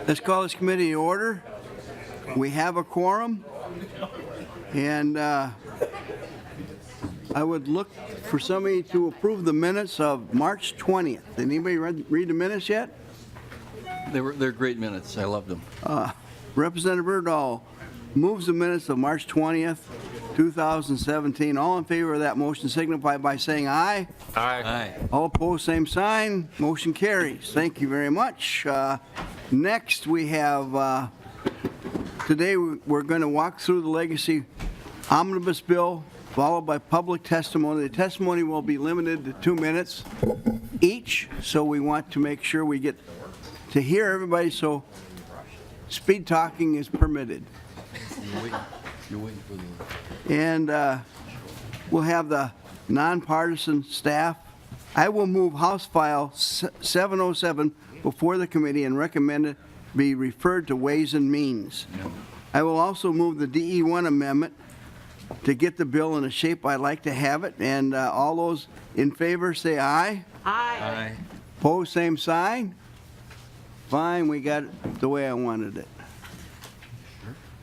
Let's call this committee to order. We have a quorum, and I would look for somebody to approve the minutes of March 20th. Did anybody read the minutes yet? They're great minutes. I loved them. Representative Erdahl moves the minutes of March 20th, 2017. All in favor of that motion signify by saying aye. Aye. All opposed, same sign. Motion carries. Thank you very much. Next, we have, today we're going to walk through the Legacy Omnibus Bill, followed by public testimony. The testimony will be limited to 2 minutes each, so we want to make sure we get to hear everybody, so speed talking is permitted. You're waiting for the... And we'll have the nonpartisan staff. I will move House File 707 before the committee and recommend it be referred to Ways and Means. I will also move the DE1 amendment to get the bill in the shape I'd like to have it. And all those in favor say aye. Aye. Opposed, same sign. Fine, we got it the way I wanted it.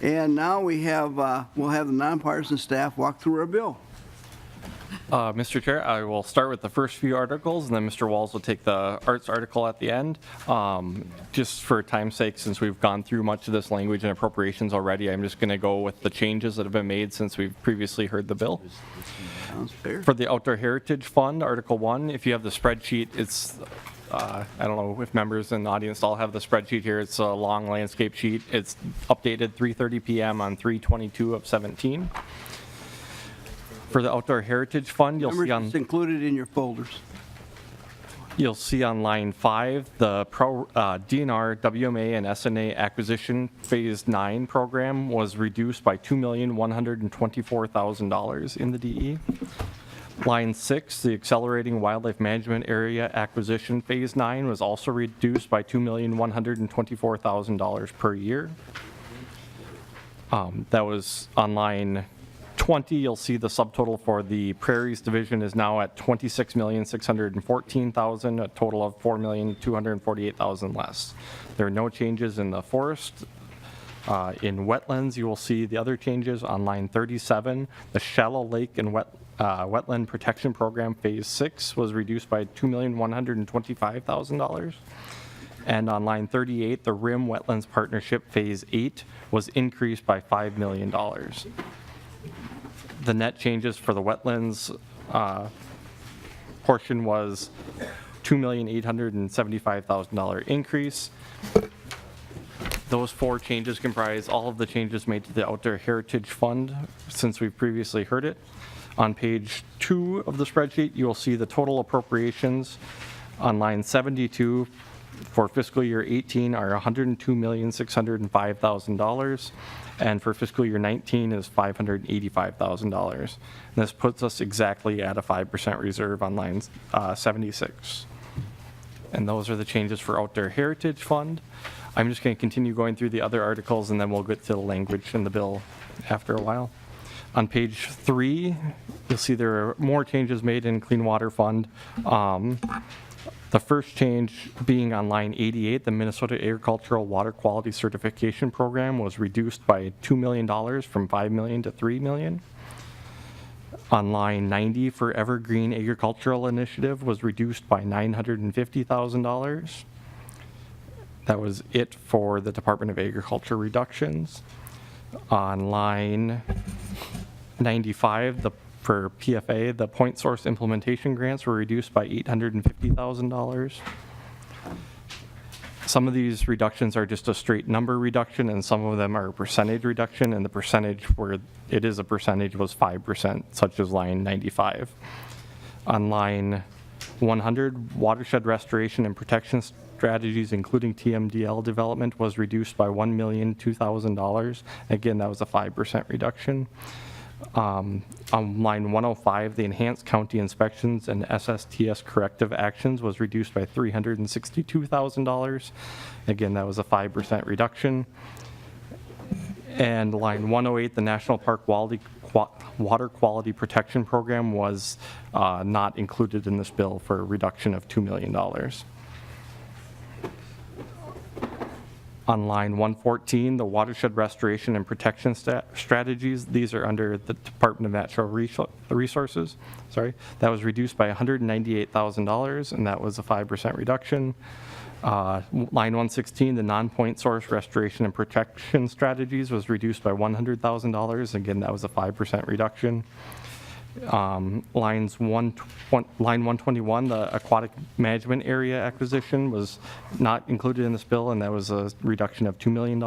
And now we have, we'll have the nonpartisan staff walk through our bill. Mr. Chair, I will start with the first few articles, and then Mr. Walls will take the arts article at the end. Just for time's sake, since we've gone through much of this language and appropriations already, I'm just going to go with the changes that have been made since we've previously heard the bill. Sounds fair. For the Outdoor Heritage Fund, Article 1, if you have the spreadsheet, it's I don't know if members in the audience all have the spreadsheet here. It's a long landscape sheet. It's updated 3:30 p.m. on 3/22 of 17. For the Outdoor Heritage Fund, you'll see on It's included in your folders. You'll see on line 5 the DNR, WMA, and SNA acquisition phase 9 program was reduced by $2,124,000 in the DE. Line 6, the Accelerating Wildlife Management Area Acquisition Phase 9 was also reduced by $2,124,000 per year. That was on line 20. You'll see the subtotal for the Prairies Division is now at $26,614,000, a total of $4,248,000 less. There are no changes in the forest. In wetlands, you will see the other changes on line 37. The Shallow Lake and Wetland Protection Program Phase 6 was reduced by $2,125,000. And on line 38, the Rim Wetlands Partnership Phase 8 was increased by $5 million. The net changes for the wetlands portion was $2,875,000 increase. Those 4 changes comprise all of the changes made to the Outdoor Heritage Fund since we've previously heard it. On page 2 of the spreadsheet, you will see the total appropriations on line 72 for fiscal year 18 are $102,605,000, and for fiscal year 19 is $585,000. This puts us exactly at a 5% reserve on line 76. And those are the changes for Outdoor Heritage Fund. I'm just going to continue going through the other articles, and then we'll get to the language in the bill after a while. On page 3, you'll see there are more changes made in Clean Water Fund. The first change being on line 88, the Minnesota Agricultural Water Quality Certification Program was reduced by $2 million from $5 million to $3 million. On line 90 for Evergreen Agricultural Initiative was reduced by $950,000. That was it for the Department of Agriculture reductions. On line 95, for PFA, the point source implementation grants were reduced by $850,000. Some of these reductions are just a straight number reduction, and some of them are a percentage reduction, and the percentage where it is a percentage was 5%, such as line 95. On line 100, watershed restoration and protection strategies, including TMDL development, was reduced by $1,002,000. Again, that was a 5% reduction. On line 105, the enhanced county inspections and SSTS corrective actions was reduced by $362,000. Again, that was a 5% reduction. And line 108, the National Park Water Quality Protection Program was not included in this bill for a reduction of $2 million. On line 114, the watershed restoration and protection strategies, these are under the Department of Natural Resources. Sorry, that was reduced by $198,000, and that was a 5% reduction. Line 116, the non-point source restoration and protection strategies was reduced by $100,000. Again, that was a 5% reduction. Line 121, the aquatic management area acquisition was not included in this bill, and that was a reduction of $2 million.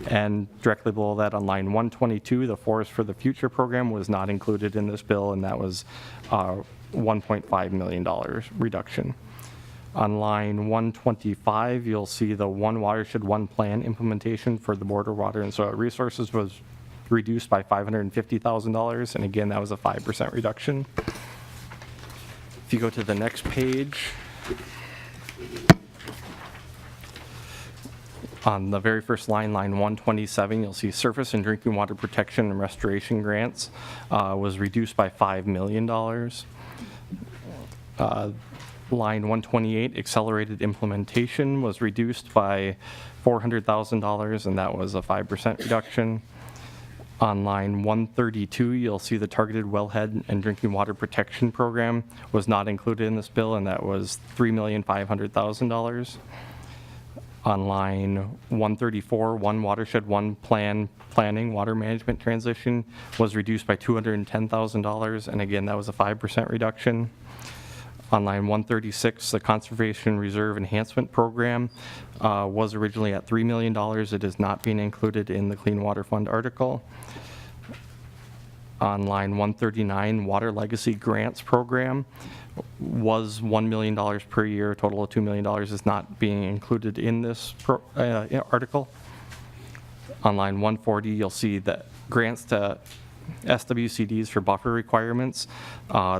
And directly below that, on line 122, the Forest for the Future program was not included in this bill, and that was $1.5 million reduction. On line 125, you'll see the One Watershed, One Plan implementation for the Board of Water and Soil Resources was reduced by $550,000, and again, that was a 5% reduction. If you go to the next page, on the very first line, line 127, you'll see surface and drinking water protection and restoration grants was reduced by $5 million. Line 128, accelerated implementation, was reduced by $400,000, and that was a 5% reduction. On line 132, you'll see the targeted wellhead and drinking water protection program was not included in this bill, and that was $3,500,000. On line 134, One Watershed, One Plan planning water management transition was reduced by $210,000, and again, that was a 5% reduction. On line 136, the Conservation Reserve Enhancement Program was originally at $3 million. It is not being included in the Clean Water Fund article. On line 139, Water Legacy Grants Program was $1 million per year. A total of $2 million is not being included in this article. On line 140, you'll see that grants to SWCDs for buffer requirements.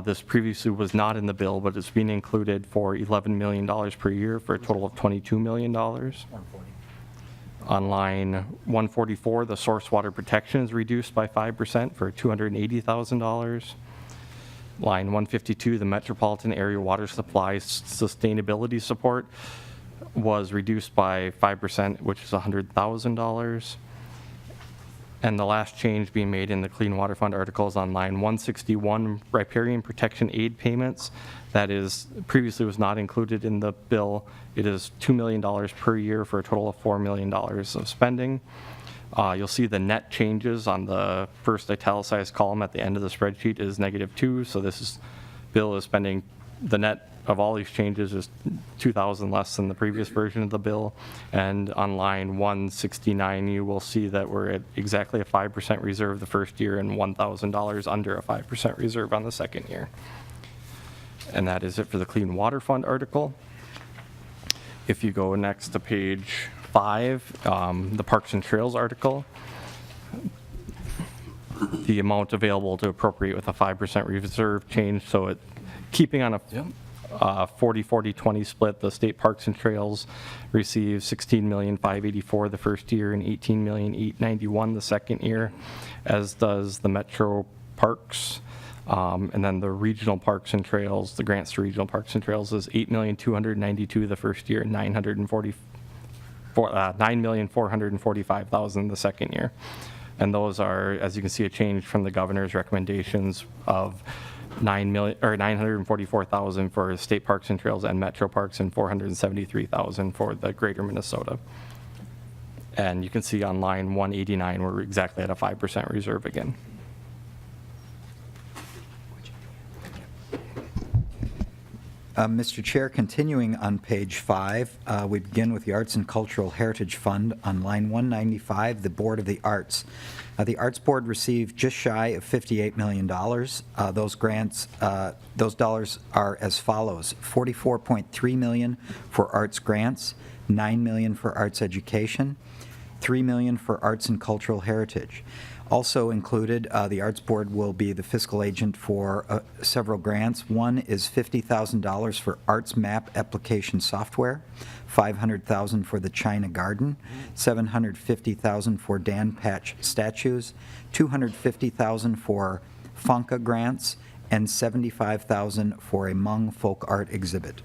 This previously was not in the bill, but it's being included for $11 million per year for a total of $22 million. On line 144, the source water protection is reduced by 5% for $280,000. Line 152, the metropolitan area water supply sustainability support was reduced by 5%, which is $100,000. And the last change being made in the Clean Water Fund articles on line 161, riparian protection aid payments. That is, previously was not included in the bill. It is $2 million per year for a total of $4 million of spending. You'll see the net changes on the first italicized column at the end of the spreadsheet is -2. So this bill is spending, the net of all these changes is $2,000 less than the previous version of the bill. And on line 169, you will see that we're at exactly a 5% reserve the first year and $1,000 under a 5% reserve on the second year. And that is it for the Clean Water Fund article. If you go next to page 5, the Parks and Trails article, the amount available to appropriate with a 5% reserve change, so it keeping on a 40-40-20 split, the state parks and trails receive $16,584,000 the first year and $18,891,000 the second year, as does the metro parks. And then the regional parks and trails, the grants to regional parks and trails is $8,292,000 the first year and $9,445,000 the second year. And those are, as you can see, a change from the governor's recommendations of $944,000 for state parks and trails and metro parks and $473,000 for the greater Minnesota. And you can see on line 189, we're exactly at a 5% reserve again. Mr. Chair, continuing on page 5, we begin with the Arts and Cultural Heritage Fund. On line 195, the Board of the Arts. The Arts Board received just shy of $58 million. Those grants, those dollars are as follows: $44.3 million for arts grants, $9 million for arts education, $3 million for arts and cultural heritage. Also included, the Arts Board will be the fiscal agent for several grants. One is $50,000 for Arts Map application software, $500,000 for the China Garden, $750,000 for Dan Patch statues, $250,000 for Fonka grants, and $75,000 for a Hmong folk art exhibit.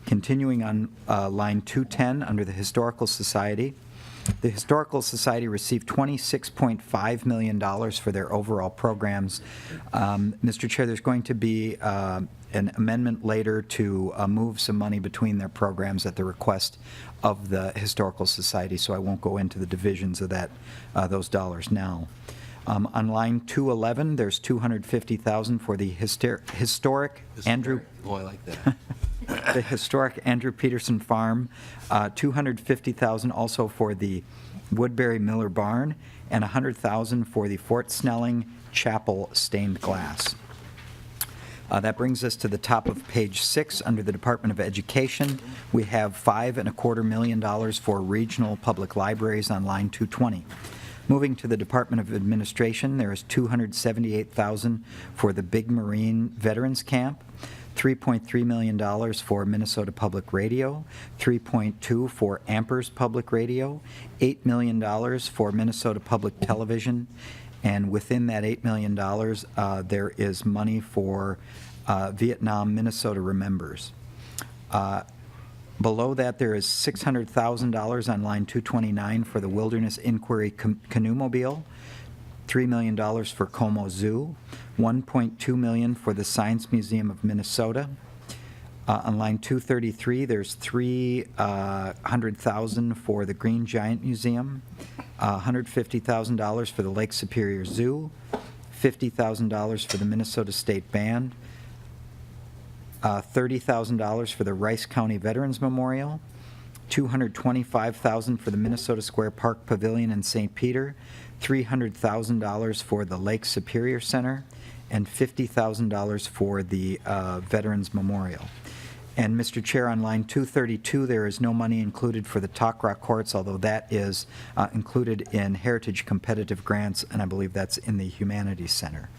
Continuing on line 210, under the Historical Society, The Historical Society received $26.5 million for their overall programs. Mr. Chair, there's going to be an amendment later to move some money between their programs at the request of the Historical Society, so I won't go into the divisions of that, those dollars now. On line 211, there's $250,000 for the historic Andrew Oh, I like that. the historic Andrew Peterson Farm, $250,000 also for the Woodbury Miller Barn, and $100,000 for the Fort Snelling Chapel stained glass. That brings us to the top of page 6 under the Department of Education. We have $5.25 million for regional public libraries on line 220. Moving to the Department of Administration, there is $278,000 for the Big Marine Veterans Camp, $3.3 million for Minnesota Public Radio, $3.2 for Ampers Public Radio, $8 million for Minnesota Public Television, and within that $8 million, there is money for Vietnam Minnesota Remembers. Below that, there is $600,000 on line 229 for the Wilderness Inquiry Canoe-mobile, $3 million for Como Zoo, $1.2 million for the Science Museum of Minnesota. On line 233, there's $300,000 for the Green Giant Museum, $150,000 for the Lake Superior Zoo, $50,000 for the Minnesota State Band, $30,000 for the Rice County Veterans Memorial, $225,000 for the Minnesota Square Park Pavilion in St. Peter, $300,000 for the Lake Superior Center, and $50,000 for the Veterans Memorial. And Mr. Chair, on line 232, there is no money included for the Talk Rock Courts, although that is included in Heritage Competitive Grants, and I believe that's in the Humanities Center.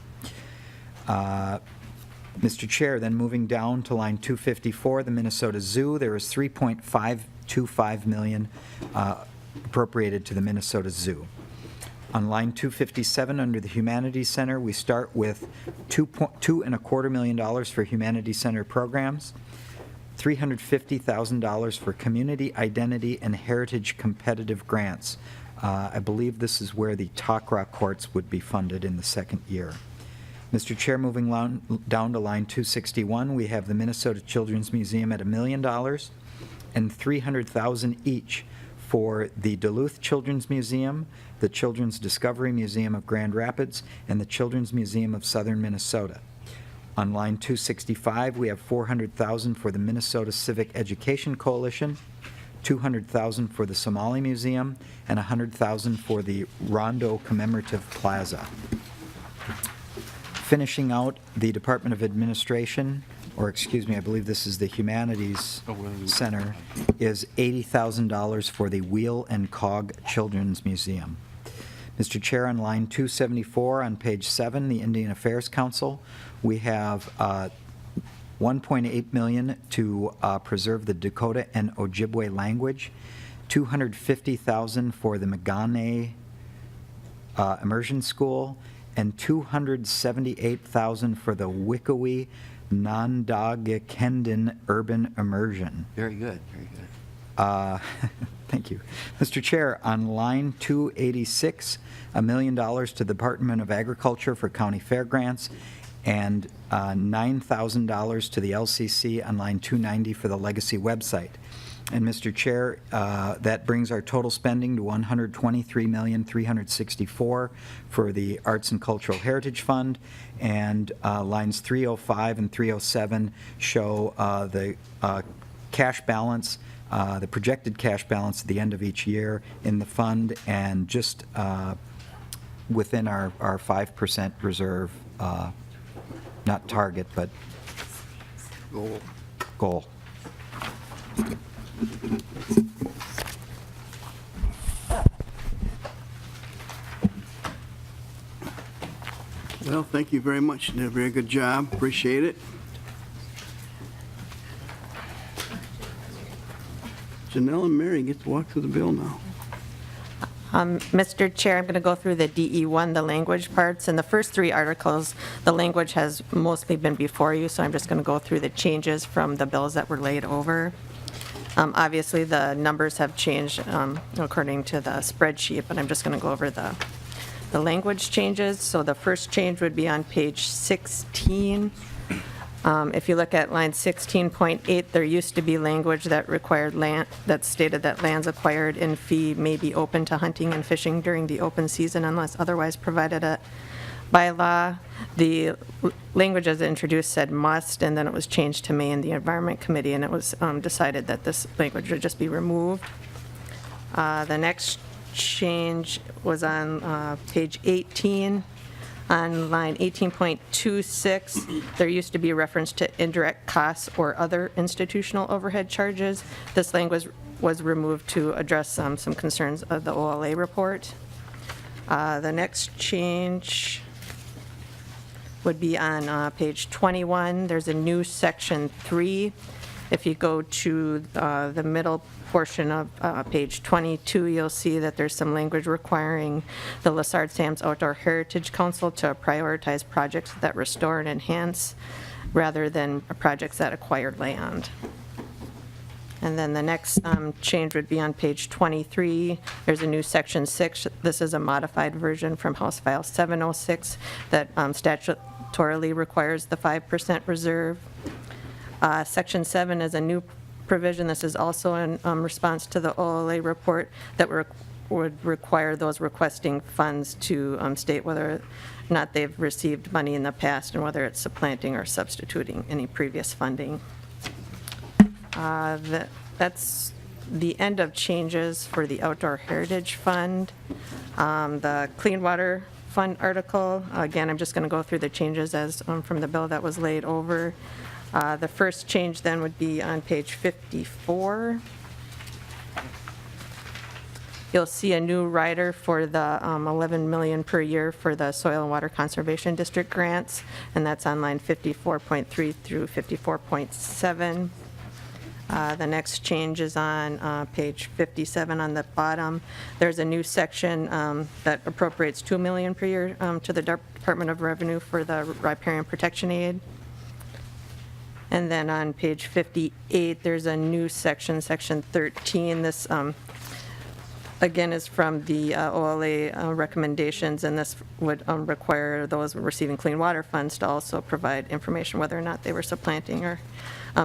Mr. Chair, then moving down to line 254, the Minnesota Zoo, there is $3.525 million appropriated to the Minnesota Zoo. On line 257, under the Humanities Center, we start with $2.25 million for Humanities Center programs, $350,000 for Community Identity and Heritage Competitive Grants. I believe this is where the Talk Rock Courts would be funded in the second year. Mr. Chair, moving down to line 261, we have the Minnesota Children's Museum at $1 million and $300,000 each for the Duluth Children's Museum, the Children's Discovery Museum of Grand Rapids, and the Children's Museum of Southern Minnesota. On line 265, we have $400,000 for the Minnesota Civic Education Coalition, $200,000 for the Somali Museum, and $100,000 for the Rondo Commemorative Plaza. Finishing out the Department of Administration, or excuse me, I believe this is the Humanities Center, is $80,000 for the Wheel and Cog Children's Museum. Mr. Chair, on line 274 on page 7, the Indian Affairs Council, we have $1.8 million to preserve the Dakota and Ojibwe language, $250,000 for the Magane Immersion School, and $278,000 for the Wickawi Nandagakendin Urban Immersion. Very good, very good. Thank you. Mr. Chair, on line 286, $1 million to the Department of Agriculture for county fair grants, and $9,000 to the LCC on line 290 for the Legacy website. And Mr. Chair, that brings our total spending to $123,364,000 for the Arts and Cultural Heritage Fund, and lines 305 and 307 show the cash balance, the projected cash balance at the end of each year in the fund, and just within our 5% reserve, not target, but goal. Well, thank you very much. You did a very good job. Appreciate it. Janelle and Mary get to walk through the bill now. Mr. Chair, I'm going to go through the DE1, the language parts. In the first three articles, the language has mostly been before you, so I'm just going to go through the changes from the bills that were laid over. Obviously, the numbers have changed according to the spreadsheet, but I'm just going to go over the language changes. So the first change would be on page 16. If you look at line 16.8, there used to be language that required land, that stated that lands acquired in fee may be open to hunting and fishing during the open season unless otherwise provided by law. The language as introduced said must, and then it was changed to may in the Environment Committee, and it was decided that this language would just be removed. The next change was on page 18. On line 18.26, there used to be reference to indirect costs or other institutional overhead charges. This language was removed to address some concerns of the OLA report. The next change would be on page 21. There's a new section 3. If you go to the middle portion of page 22, you'll see that there's some language requiring the Lessard Sam's Outdoor Heritage Council to prioritize projects that restore and enhance rather than projects that acquire land. And then the next change would be on page 23. There's a new section 6. This is a modified version from House File 706 that statutorily requires the 5% reserve. Section 7 is a new provision. This is also in response to the OLA report that would require those requesting funds to state whether or not they've received money in the past and whether it's supplanting or substituting any previous funding. That's the end of changes for the Outdoor Heritage Fund. The Clean Water Fund article, again, I'm just going to go through the changes as from the bill that was laid over. The first change then would be on page 54. You'll see a new rider for the $11 million per year for the Soil and Water Conservation District grants, and that's on line 54.3 through 54.7. The next change is on page 57 on the bottom. There's a new section that appropriates $2 million per year to the Department of Revenue for the riparian protection aid. And then on page 58, there's a new section, section 13. This, again, is from the OLA recommendations, and this would require those receiving clean water funds to also provide information whether or not they were supplanting or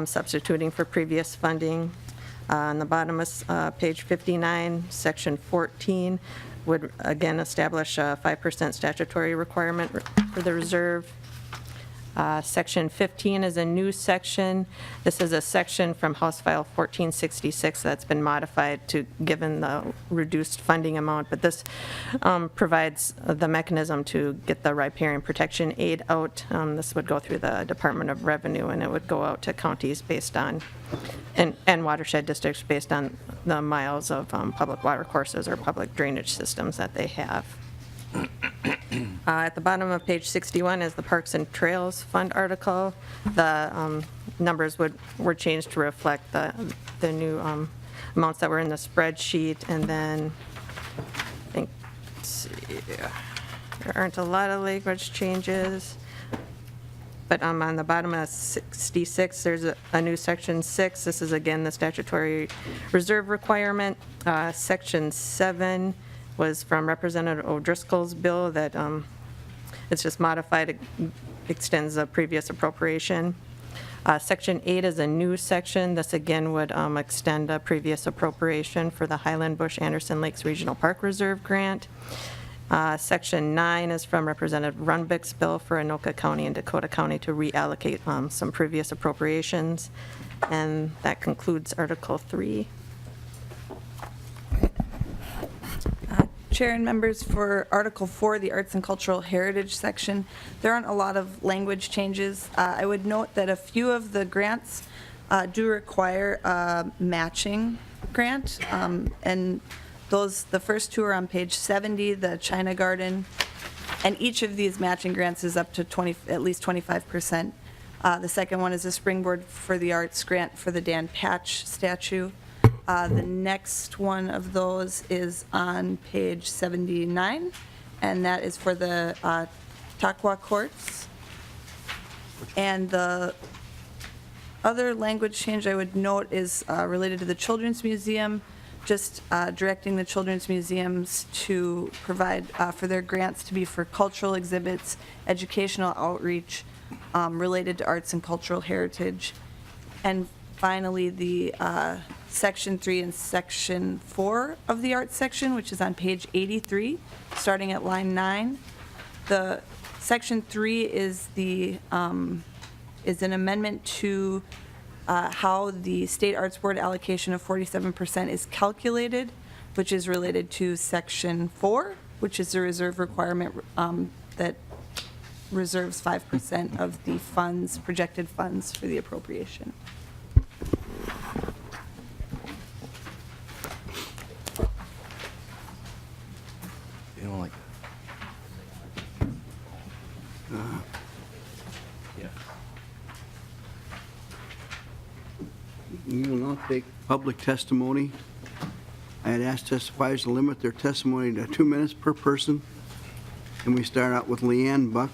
substituting for previous funding. On the bottom of page 59, section 14 would again establish a 5% statutory requirement for the reserve. Section 15 is a new section. This is a section from House File 1466 that's been modified to given the reduced funding amount, but this provides the mechanism to get the riparian protection aid out. This would go through the Department of Revenue, and it would go out to counties based on, and watershed districts based on the miles of public water courses or public drainage systems that they have. At the bottom of page 61 is the Parks and Trails Fund article. The numbers were changed to reflect the new amounts that were in the spreadsheet. And then, I think, let's see, there aren't a lot of language changes. But on the bottom of 66, there's a new section 6. This is, again, the statutory reserve requirement. Section 7 was from Representative O'Driscoll's bill that it's just modified, it extends the previous appropriation. Section 8 is a new section. This again would extend a previous appropriation for the Highland Bush Anderson Lakes Regional Park Reserve grant. Section 9 is from Representative Runbick's bill for Anoka County and Dakota County to reallocate some previous appropriations. And that concludes Article 3. Chair and members, for Article 4, the Arts and Cultural Heritage section, there aren't a lot of language changes. I would note that a few of the grants do require a matching grant, and the first two are on page 70, the China Garden, and each of these matching grants is up to at least 25%. The second one is a Springboard for the Arts grant for the Dan Patch statue. The next one of those is on page 79, and that is for the Taqua courts. And the other language change I would note is related to the Children's Museum, just directing the Children's Museums to provide for their grants to be for cultural exhibits, educational outreach related to arts and cultural heritage. And finally, the Section 3 and Section 4 of the arts section, which is on page 83, starting at line 9. The Section 3 is is an amendment to how the State Arts Board allocation of 47% is calculated, which is related to Section 4, which is the reserve requirement that reserves 5% of the funds, projected funds for the appropriation. You don't like Yeah. We will now take public testimony. I had asked testifiers to limit their testimony to 2 minutes per person. And we start out with Leanne Buck,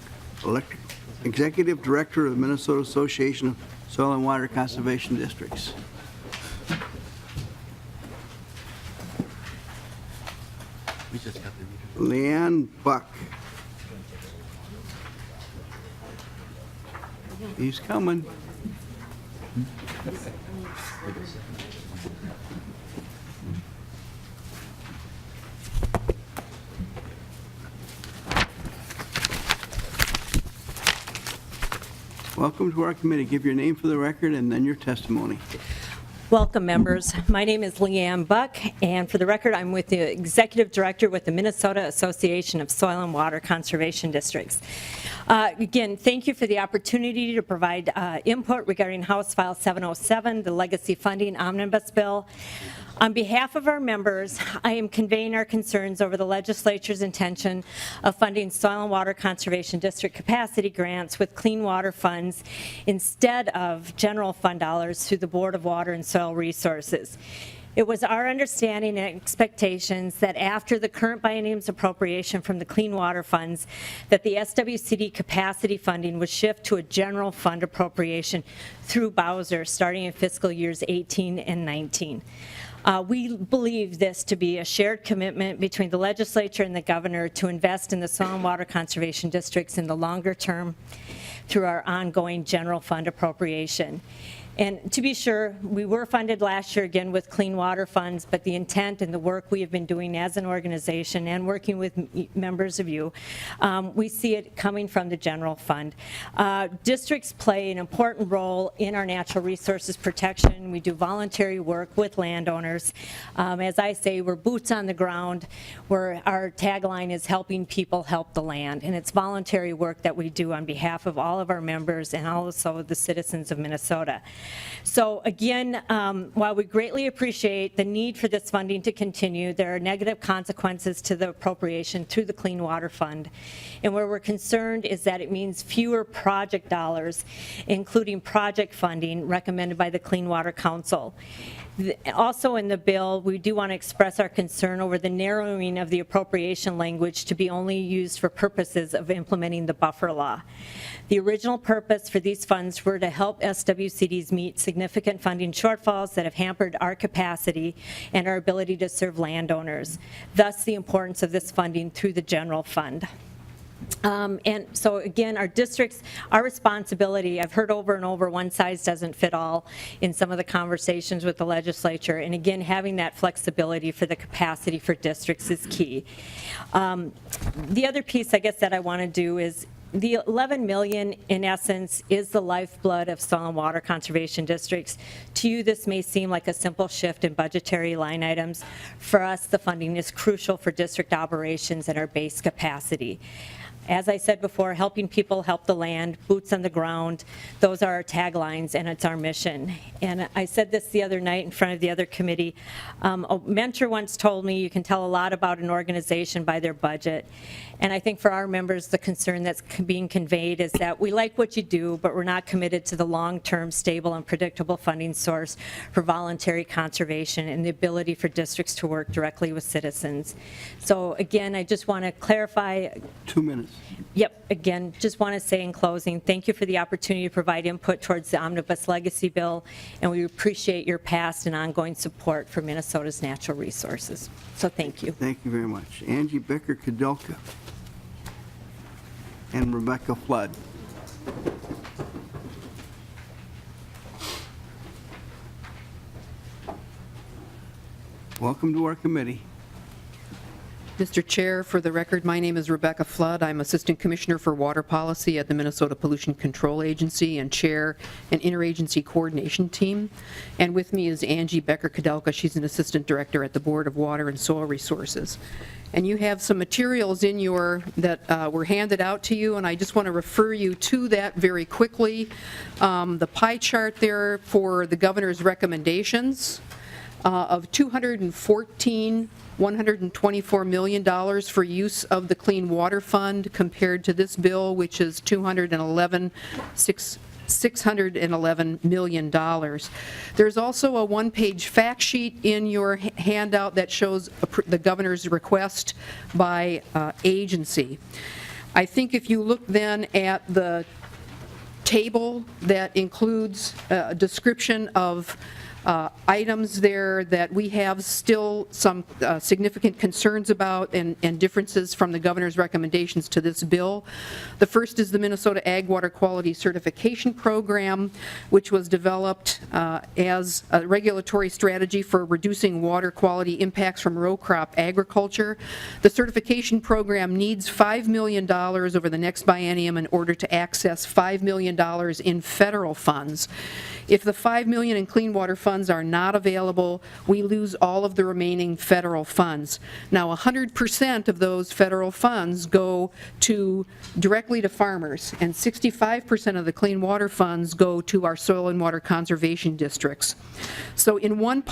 Executive Director of the Minnesota Association of Soil and Water Conservation Districts. We just got the Leanne Buck. He's coming. Welcome to our committee. Give your name for the record and then your testimony. Welcome, members. My name is Leanne Buck, and for the record, I'm with the Executive Director with the Minnesota Association of Soil and Water Conservation Districts. Again, thank you for the opportunity to provide input regarding House File 707, the Legacy Funding Omnibus Bill. On behalf of our members, I am conveying our concerns over the legislature's intention of funding soil and water conservation district capacity grants with clean water funds instead of general fund dollars through the Board of Water and Soil Resources. It was our understanding and expectations that after the current biennium's appropriation from the clean water funds, that the SWCD capacity funding would shift to a general fund appropriation through Bowser starting in fiscal years 18 and 19. We believe this to be a shared commitment between the legislature and the governor to invest in the soil and water conservation districts in the longer term through our ongoing general fund appropriation. And to be sure, we were funded last year again with clean water funds, but the intent and the work we have been doing as an organization and working with members of you, we see it coming from the general fund. Districts play an important role in our natural resources protection. We do voluntary work with landowners. As I say, we're boots on the ground, where our tagline is helping people help the land. And it's voluntary work that we do on behalf of all of our members and also the citizens of Minnesota. So again, while we greatly appreciate the need for this funding to continue, there are negative consequences to the appropriation through the Clean Water Fund. And where we're concerned is that it means fewer project dollars, including project funding recommended by the Clean Water Council. Also in the bill, we do want to express our concern over the narrowing of the appropriation language to be only used for purposes of implementing the buffer law. The original purpose for these funds were to help SWCDs meet significant funding shortfalls that have hampered our capacity and our ability to serve landowners, thus the importance of this funding through the general fund. And so again, our districts, our responsibility, I've heard over and over, one size doesn't fit all in some of the conversations with the legislature, and again, having that flexibility for the capacity for districts is key. The other piece I guess that I want to do is the $11 million, in essence, is the lifeblood of soil and water conservation districts. To you, this may seem like a simple shift in budgetary line items. For us, the funding is crucial for district operations and our base capacity. As I said before, helping people help the land, boots on the ground, those are our taglines and it's our mission. And I said this the other night in front of the other committee. A mentor once told me you can tell a lot about an organization by their budget. And I think for our members, the concern that's being conveyed is that we like what you do, but we're not committed to the long-term, stable, and predictable funding source for voluntary conservation and the ability for districts to work directly with citizens. So again, I just want to clarify. 2 minutes. Yep, again, just want to say in closing, thank you for the opportunity to provide input towards the Omnibus Legacy Bill, and we appreciate your past and ongoing support for Minnesota's natural resources. So thank you. Thank you very much. Angie Becker-Kudelka and Rebecca Flood. Welcome to our committee. Mr. Chair, for the record, my name is Rebecca Flood. I'm Assistant Commissioner for Water Policy at the Minnesota Pollution Control Agency and Chair an Interagency Coordination Team. And with me is Angie Becker-Kudelka. She's an Assistant Director at the Board of Water and Soil Resources. And you have some materials in that were handed out to you, and I just want to refer you to that very quickly. The pie chart there for the governor's recommendations of $124 million for use of the Clean Water Fund compared to this bill, which is $611 million. There's also a one-page fact sheet in your handout that shows the governor's request by agency. I think if you look then at the table that includes a description of items there that we have still some significant concerns about and differences from the governor's recommendations to this bill. The first is the Minnesota Ag Water Quality Certification Program, which was developed as a regulatory strategy for reducing water quality impacts from row crop agriculture. The certification program needs $5 million over the next biennium in order to access $5 million in federal funds. If the $5 million in clean water funds are not available, we lose all of the remaining federal funds. Now, 100% of those federal funds go directly to farmers, and 65% of the clean water funds go to our soil and water conservation districts. So in 2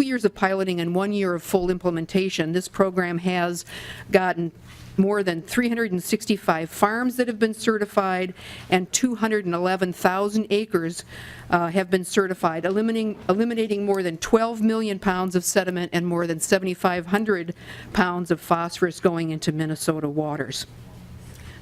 years of piloting and 1 year of full implementation, this program has gotten more than 365 farms that have been certified, and 211,000 acres have been certified, eliminating more than 12 million pounds of sediment and more than 7,500 pounds of phosphorus going into Minnesota waters.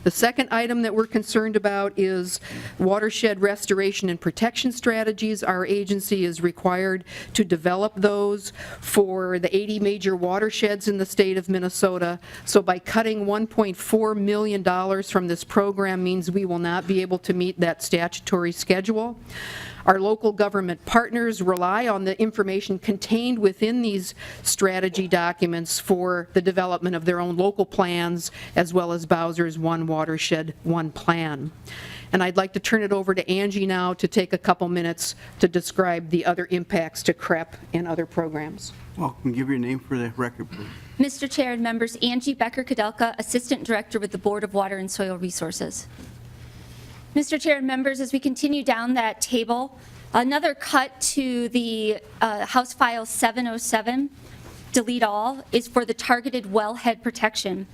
The second item that we're concerned about is watershed restoration and protection strategies. Our agency is required to develop those for the 80 major watersheds in the state of Minnesota. So by cutting $1.4 million from this program means we will not be able to meet that statutory schedule. Our local government partners rely on the information contained within these strategy documents for the development of their own local plans, as well as Bowser's One Watershed, One Plan. And I'd like to turn it over to Angie now to take a couple minutes to describe the other impacts to CREP and other programs. Welcome. Give your name for the record, please. Mr. Chair and members, Angie Becker-Kudelka, Assistant Director with the Board of Water and Soil Resources. Mr. Chair and members, as we continue down that table, another cut to the House File 707, delete all, is for the targeted wellhead protection.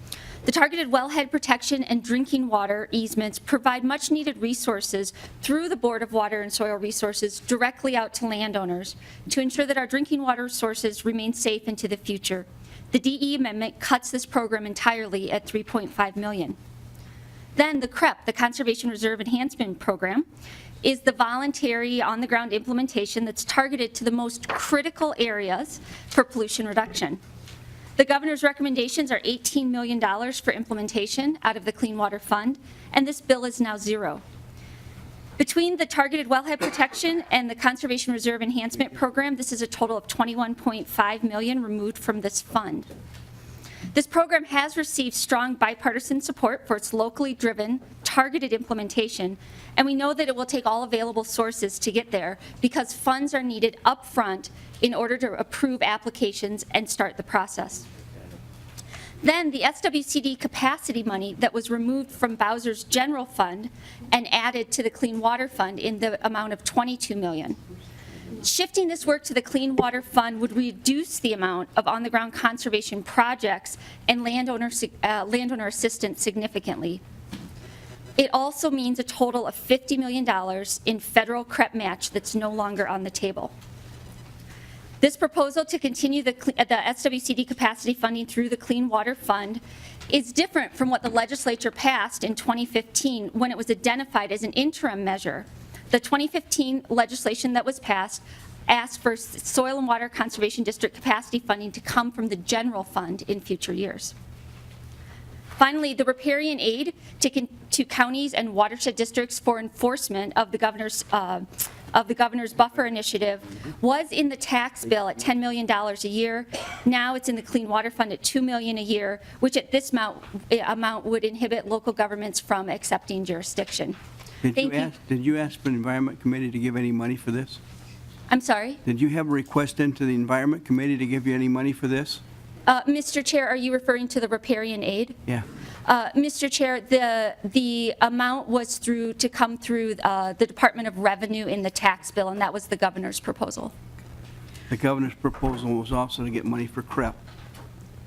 The targeted wellhead protection and drinking water easements provide much needed resources through the Board of Water and Soil Resources directly out to landowners to ensure that our drinking water sources remain safe into the future. The DE amendment cuts this program entirely at $3.5 million. Then the CREP, the Conservation Reserve Enhancement Program, is the voluntary on-the-ground implementation that's targeted to the most critical areas for pollution reduction. The governor's recommendations are $18 million for implementation out of the Clean Water Fund, and this bill is now zero. Between the targeted wellhead protection and the Conservation Reserve Enhancement Program, this is a total of $21.5 million removed from this fund. This program has received strong bipartisan support for its locally driven, targeted implementation, and we know that it will take all available sources to get there because funds are needed up front in order to approve applications and start the process. Then the SWCD capacity money that was removed from Bowser's general fund and added to the Clean Water Fund in the amount of $22 million. Shifting this work to the Clean Water Fund would reduce the amount of on-the-ground conservation projects and landowner assistance significantly. It also means a total of $50 million in federal CREP match that's no longer on the table. This proposal to continue the SWCD capacity funding through the Clean Water Fund is different from what the legislature passed in 2015 when it was identified as an interim measure. The 2015 legislation that was passed asked for soil and water conservation district capacity funding to come from the general fund in future years. Finally, the riparian aid to counties and watershed districts for enforcement of the governor's buffer initiative was in the tax bill at $10 million a year. Now it's in the Clean Water Fund at $2 million a year, which at this amount would inhibit local governments from accepting jurisdiction. Did you ask the Environment Committee to give any money for this? I'm sorry? Did you have a request into the Environment Committee to give you any money for this? Mr. Chair, are you referring to the riparian aid? Yeah. Mr. Chair, the amount was to come through the Department of Revenue in the tax bill, and that was the governor's proposal. The governor's proposal was also to get money for CREP.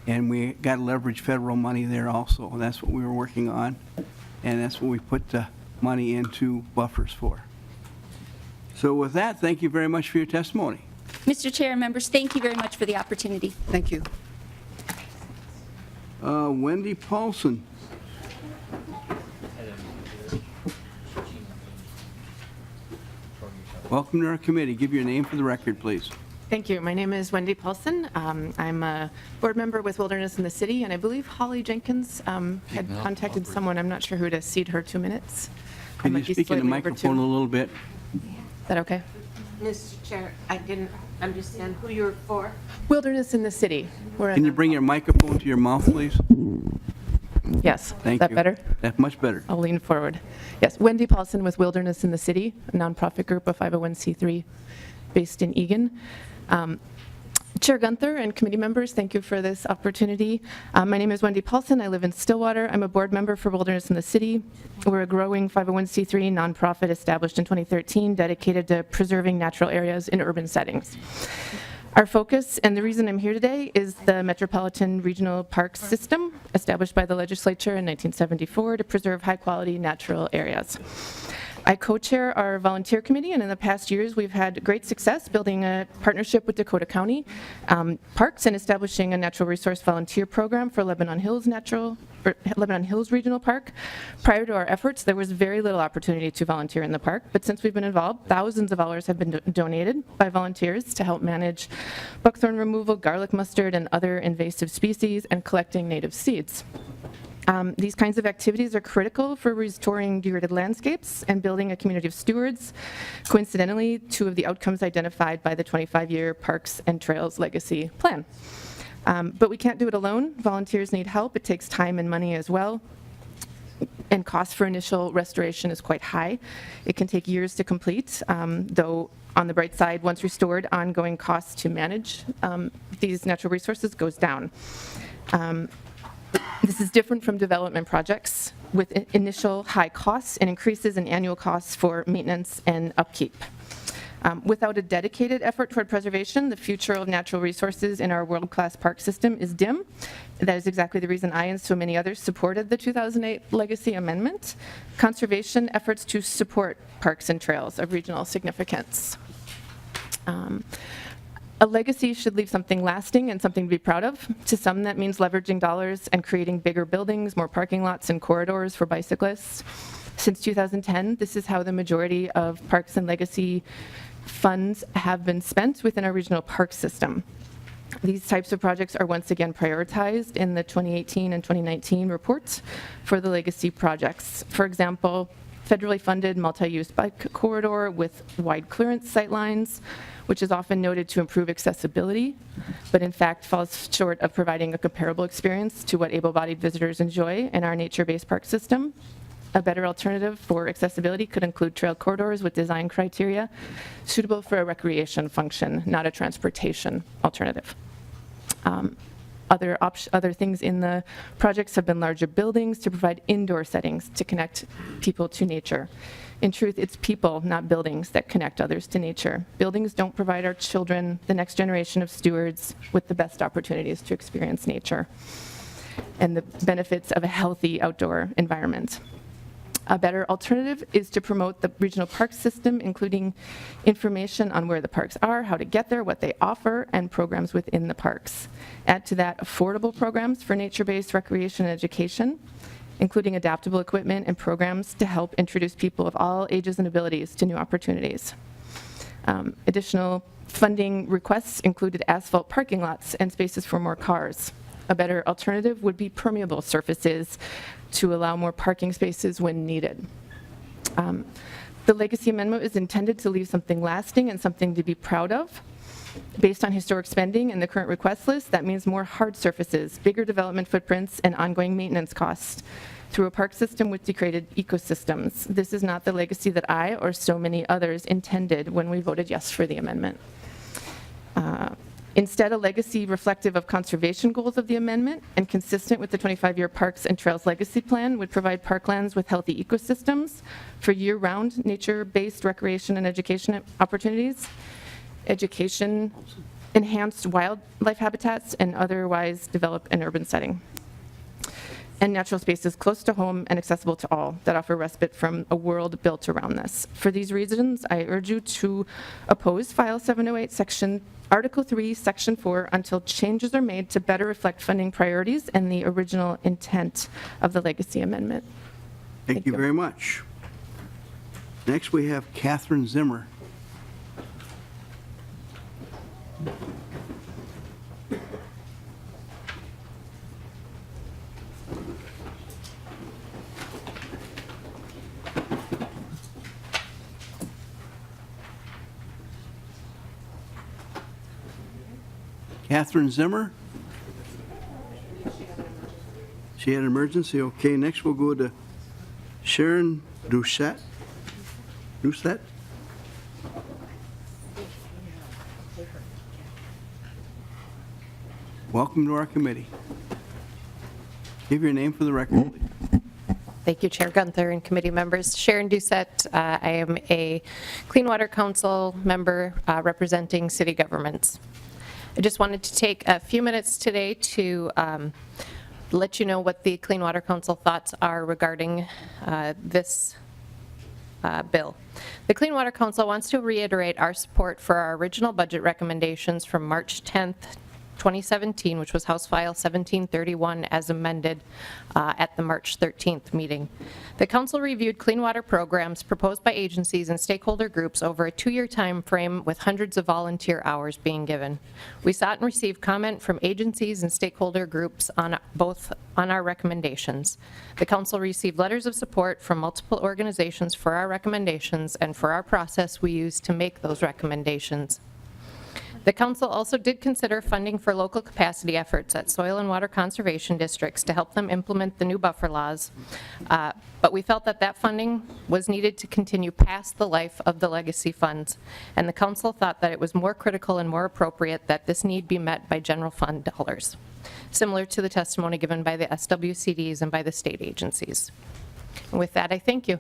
And we got to leverage federal money there also. And that's what we were working on. And that's what we put the money into buffers for. So with that, thank you very much for your testimony. Mr. Chair and members, thank you very much for the opportunity. Thank you. Wendy Paulson. Welcome to our committee. Give your name for the record, please. Thank you. My name is Wendy Paulson. I'm a board member with Wilderness in the City, and I believe Holly Jenkins had contacted someone. I'm not sure who to cede her 2 minutes. I Can you might be speak in the slightly over microphone two. a little bit? Is that okay? Mr. Chair, I didn't understand who you're for. Wilderness in the City. Can you bring your microphone to your mouth, please? Yes. Thank Is that you. better? That's much better. I'll lean forward. Yes, Wendy Paulson with Wilderness in the City, a nonprofit group of 501c3 based in Eagan. Chair Gunther and committee members, thank you for this opportunity. My name is Wendy Paulson. I live in Stillwater. I'm a board member for Wilderness in the City. We're a growing 501c3 nonprofit established in 2013 dedicated to preserving natural areas in urban settings. Our focus, and the reason I'm here today, is the Metropolitan Regional Park System established by the legislature in 1974 to preserve high-quality natural areas. I co-chair our volunteer committee, and in the past years we've had great success building a partnership with Dakota County Parks and establishing a natural resource volunteer program for Lebanon Hills Regional Park. Prior to our efforts, there was very little opportunity to volunteer in the park, but since we've been involved, thousands of hours have been donated by volunteers to help manage buckthorn removal, garlic mustard, and other invasive species, and collecting native seeds. These kinds of activities are critical for restoring degraded landscapes and building a community of stewards. Coincidentally, two of the outcomes identified by the 25-year Parks and Trails Legacy Plan. But we can't do it alone. Volunteers need help. It takes time and money as well. And cost for initial restoration is quite high. It can take years to complete, though on the bright side, once restored, ongoing costs to manage these natural resources goes down. This is different from development projects with initial high costs and increases in annual costs for maintenance and upkeep. Without a dedicated effort toward preservation, the future of natural resources in our world-class park system is dim. That is exactly the reason I and so many others supported the 2008 Legacy Amendment, conservation efforts to support parks and trails of regional significance. A legacy should leave something lasting and something to be proud of. To some, that means leveraging dollars and creating bigger buildings, more parking lots, and corridors for bicyclists. Since 2010, this is how the majority of parks and legacy funds have been spent within our regional park system. These types of projects are once again prioritized in the 2018 and 2019 reports for the legacy projects. For example, federally funded multi-use bike corridor with wide clearance sightlines, which is often noted to improve accessibility, but in fact falls short of providing a comparable experience to what able-bodied visitors enjoy in our nature-based park system. A better alternative for accessibility could include trail corridors with design criteria suitable for a recreation function, not a transportation alternative. Other things in the projects have been larger buildings to provide indoor settings to connect people to nature. In truth, it's people, not buildings, that connect others to nature. Buildings don't provide our children, the next generation of stewards, with the best opportunities to experience nature and the benefits of a healthy outdoor environment. A better alternative is to promote the regional park system, including information on where the parks are, how to get there, what they offer, and programs within the parks. Add to that affordable programs for nature-based recreation and education, including adaptable equipment and programs to help introduce people of all ages and abilities to new opportunities. Additional funding requests included asphalt parking lots and spaces for more cars. A better alternative would be permeable surfaces to allow more parking spaces when needed. The Legacy Amendment is intended to leave something lasting and something to be proud of. Based on historic spending and the current request list, that means more hard surfaces, bigger development footprints, and ongoing maintenance costs through a park system with degraded ecosystems. This is not the legacy that I or so many others intended when we voted yes for the amendment. Instead, a legacy reflective of conservation goals of the amendment and consistent with the 25-year Parks and Trails Legacy Plan would provide parklands with healthy ecosystems for year-round nature-based recreation and education opportunities, education, enhanced wildlife habitats, and otherwise develop an urban setting, and natural spaces close to home and accessible to all that offer respite from a world built around this. For these reasons, I urge you to oppose File 708, Article 3, Section 4, until changes are made to better reflect funding priorities and the original intent of the Legacy Amendment. Thank you very much. Next, we have Catherine Zimmer. Catherine Zimmer? She had an emergency? Okay, next we'll go to Sharon Doucette. Doucette? Welcome to our committee. Give your name for the record, please. Thank you, Chair Gunther and committee members. Sharon Doucette. I am a Clean Water Council member representing city governments. I just wanted to take a few minutes today to let you know what the Clean Water Council thoughts are regarding this bill. The Clean Water Council wants to reiterate our support for our original budget recommendations from March 10th, 2017, which was House File 1731 as amended at the March 13th meeting. The council reviewed clean water programs proposed by agencies and stakeholder groups over a 2-year time frame with hundreds of volunteer hours being given. We sought and received comment from agencies and stakeholder groups on our recommendations. The council received letters of support from multiple organizations for our recommendations and for our process we used to make those recommendations. The council also did consider funding for local capacity efforts at soil and water conservation districts to help them implement the new buffer laws, but we felt that that funding was needed to continue past the life of the legacy funds, and the council thought that it was more critical and more appropriate that this need be met by general fund dollars, similar to the testimony given by the SWCDs and by the state agencies. And with that, I thank you.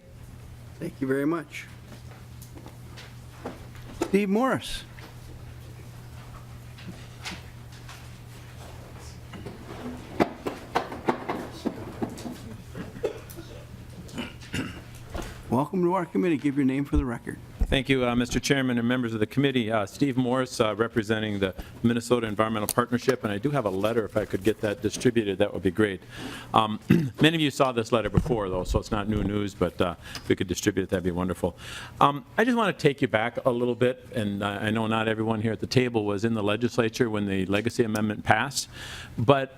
Thank you very much. Steve Morris. Welcome to our committee. Give your name for the record. Thank you, Mr. Chairman and members of the committee. Steve Morris, representing the Minnesota Environmental Partnership, and I do have a letter. If I could get that distributed, that would be great. Many of you saw this letter before, though, so it's not new news, but if we could distribute it, that'd be wonderful. I just want to take you back a little bit, and I know not everyone here at the table was in the legislature when the Legacy Amendment passed, but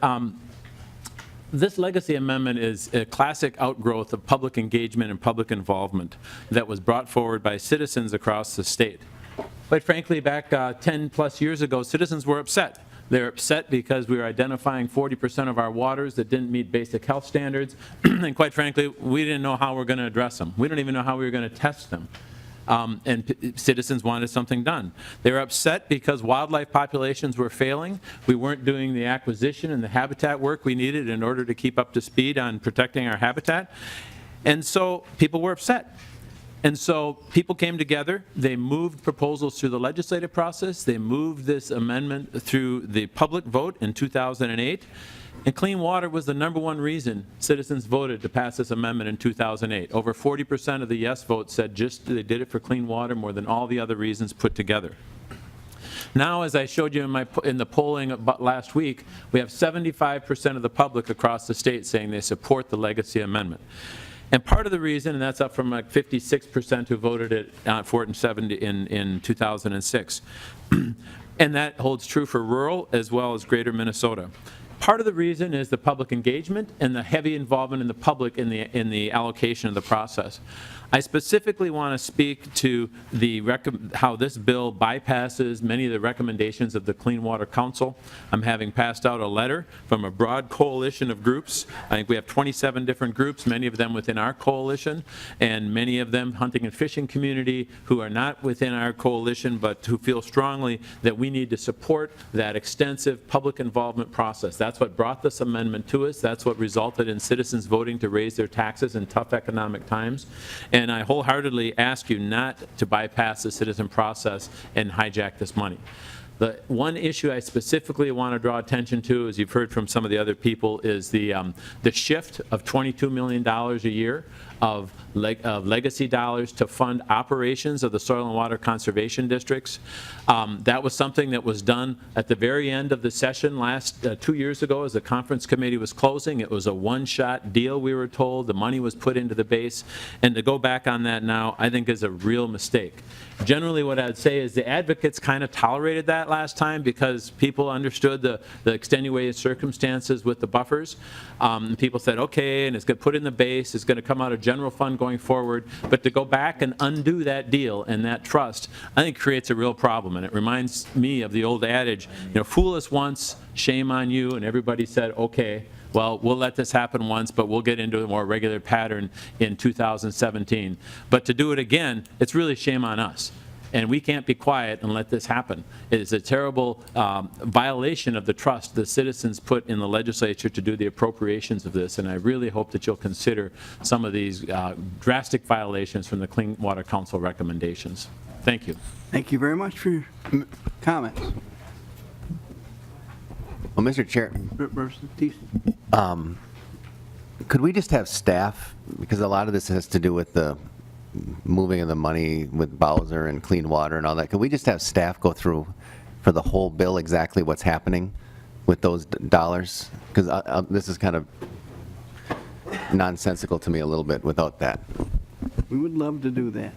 this Legacy Amendment is a classic outgrowth of public engagement and public involvement that was brought forward by citizens across the state. Quite frankly, back 10 plus years ago, citizens were upset. They were upset because we were identifying 40% of our waters that didn't meet basic health standards, and quite frankly, we didn't know how we were going to address them. We don't even know how we were going to test them. And citizens wanted something done. They were upset because wildlife populations were failing. We weren't doing the acquisition and the habitat work we needed in order to keep up to speed on protecting our habitat. And so people were upset. And so people came together, they moved proposals through the legislative process, they moved this amendment through the public vote in 2008, and clean water was the #1 reason citizens voted to pass this amendment in 2008. Over 40% of the yes vote said just they did it for clean water more than all the other reasons put together. Now, as I showed you in the polling last week, we have 75% of the public across the state saying they support the legacy amendment. And part of the reason, and that's up from like 56% who voted for it in 2006, and that holds true for rural as well as greater Minnesota. Part of the reason is the public engagement and the heavy involvement in the public in the allocation of the process. I specifically want to speak to how this bill bypasses many of the recommendations of the Clean Water Council. I'm having passed out a letter from a broad coalition of groups. I think we have 27 different groups, many of them within our coalition, and many of them hunting and fishing community who are not within our coalition, but who feel strongly that we need to support that extensive public involvement process. That's what brought this amendment to us. That's what resulted in citizens voting to raise their taxes in tough economic times. And I wholeheartedly ask you not to bypass the citizen process and hijack this money. The one issue I specifically want to draw attention to, as you've heard from some of the other people, is the shift of $22 million a year of legacy dollars to fund operations of the soil and water conservation districts. That was something that was done at the very end of the session 2 years ago as the conference committee was closing. It was a one-shot deal, we were told. The money was put into the base. And to go back on that now, I think is a real mistake. Generally, what I'd say is the advocates kind of tolerated that last time because people understood the extenuating circumstances with the buffers. People said, okay, and it's going to put in the base, it's going to come out of general fund going forward. But to go back and undo that deal and that trust, I think creates a real problem. And it reminds me of the old adage, fool us once, shame on you. And everybody said, okay, well, we'll let this happen once, but we'll get into a more regular pattern in 2017. But to do it again, it's really shame on us. And we can't be quiet and let this happen. It is a terrible violation of the trust the citizens put in the legislature to do the appropriations of this. And I really hope that you'll consider some of these drastic violations from the Clean Water Council recommendations. Thank you. Thank you very much for your comments. Well, Mr. Chair, could we just have staff, because a lot of this has to do with the moving of the money with Bowser and clean water and all that, could we just have staff go through for the whole bill exactly what's happening with those dollars? Because this is kind of nonsensical to me a little bit without that. We would love to do that.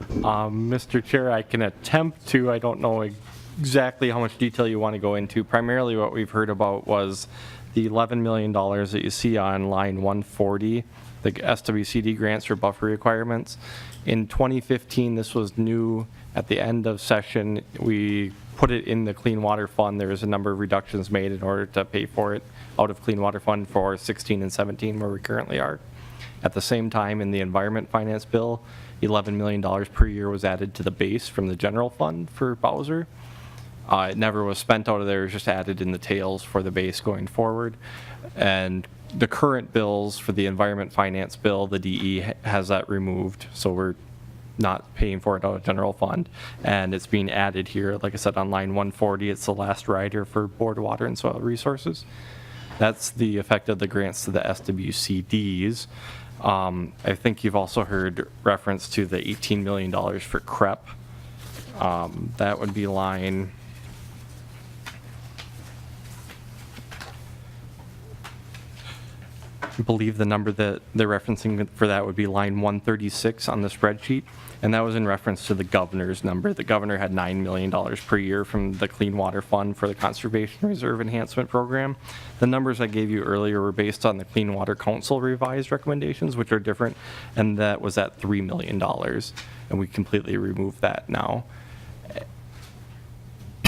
Mr. Chair, I can attempt to. I don't know exactly how much detail you want to go into. Primarily what we've heard about was the $11 million that you see on line 140, the SWCD grants for buffer requirements. In 2015, this was new. At the end of session, we put it in the Clean Water Fund. There was a number of reductions made in order to pay for it out of Clean Water Fund for 16 and 17, where we currently are. At the same time, in the Environment Finance Bill, $11 million per year was added to the base from the general fund for Bowser. It never was spent out of there, it was just added in the tails for the base going forward. And the current bills for the Environment Finance Bill, the DE has that removed, so we're not paying for it out of general fund. And it's being added here, like I said, on line 140, it's the last rider for Board of Water and Soil Resources. That's the effect of the grants to the SWCDs. I think you've also heard reference to the $18 million for CREP. That would be line, I believe the number that they're referencing for that would be line 136 on the spreadsheet. And that was in reference to the governor's number. The governor had $9 million per year from the Clean Water Fund for the Conservation Reserve Enhancement Program. The numbers I gave you earlier were based on the Clean Water Council revised recommendations, which are different, and that was at $3 million. And we completely removed that now.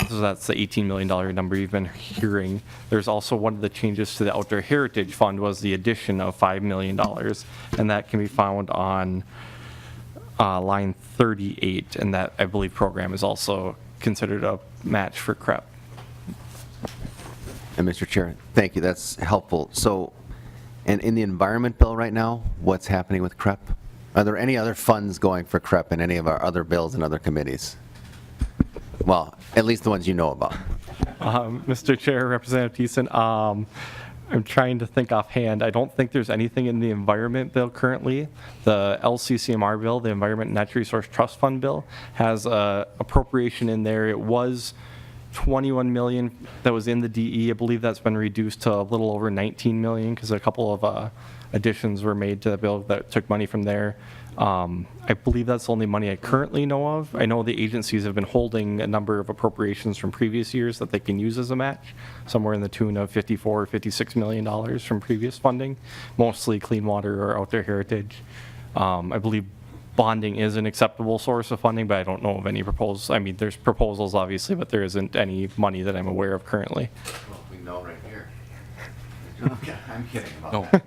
So that's the $18 million number you've been hearing. There's also one of the changes to the Outdoor Heritage Fund was the addition of $5 million, and that can be found on line 38, and that, I believe, program is also considered a match for CREP. And Mr. Chair, thank you, that's helpful. So, and in the Environment Bill right now, what's happening with CREP? Are there any other funds going for CREP in any of our other bills and other committees? Well, at least the ones you know about. Mr. Chair, Representative Thiessen, I'm trying to think offhand. I don't think there's anything in the environment bill currently. The LCCMR bill, the Environment and Natural Resource Trust Fund bill, has a appropriation in there. It was 21 million that was in the DE. I believe that's been reduced to a little over 19 million because a couple of additions were made to the bill that took money from there. I believe that's the only money I currently know of. I know the agencies have been holding a number of appropriations from previous years that they can use as a match, somewhere in the tune of $54 or $56 million from previous funding, mostly clean water or outdoor heritage. I believe bonding is an acceptable source of funding, but I don't know of any proposals. I mean, there's proposals obviously, but there isn't any money that I'm aware of currently. Well, we know right here. Okay, I'm kidding about No. that.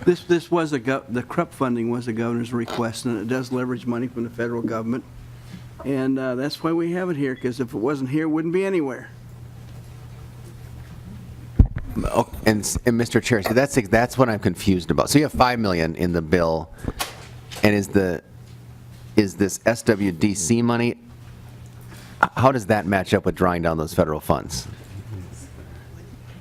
This was the CREP funding was the governor's request, and it does leverage money from the federal government. And that's why we have it here, because if it wasn't here, it wouldn't be anywhere. Oh, and Mr. Chair, so that's what I'm confused about. So you have 5 million in the bill, and is this SWDC money, how does that match up with drawing down those federal funds?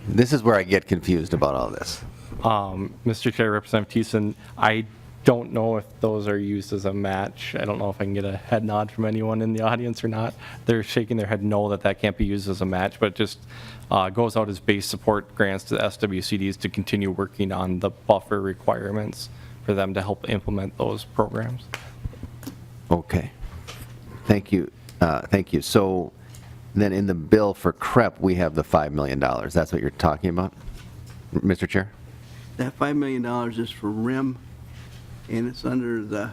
This is where I get confused about all this. Mr. Chair, Representative Thiessen, I don't know if those are used as a match. I don't know if I can get a head nod from anyone in the audience or not. They're shaking their head no that can't be used as a match, but just goes out as base support grants to the SWCDs to continue working on the buffer requirements for them to help implement those programs. Okay. Thank you. Thank you. So then in the bill for CREP, we have the $5 million. That's what you're talking about, Mr. Chair? That $5 million is for RIM, and it's under the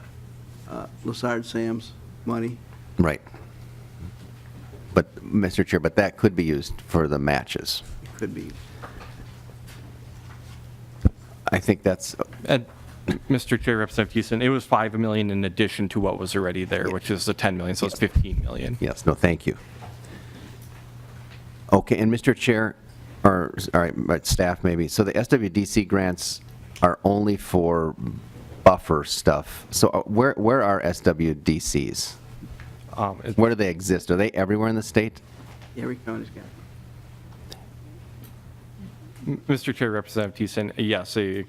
Lessard Sam's money. Right. But, Mr. Chair, but that could be used for the matches. It could be. I think that's, And Mr. Chair, Representative Thiessen, it was $5 million in addition to what was already there, which is the $10 million, so it's $15 million. yes, no, thank you. Okay, and Mr. Chair, or, all right, staff maybe, so the SWDC grants are only for buffer stuff. So where are SWDCs? Where do they exist? Are they everywhere in the state? Every county's got it. Mr. Chair, Representative Thiessen, yes, they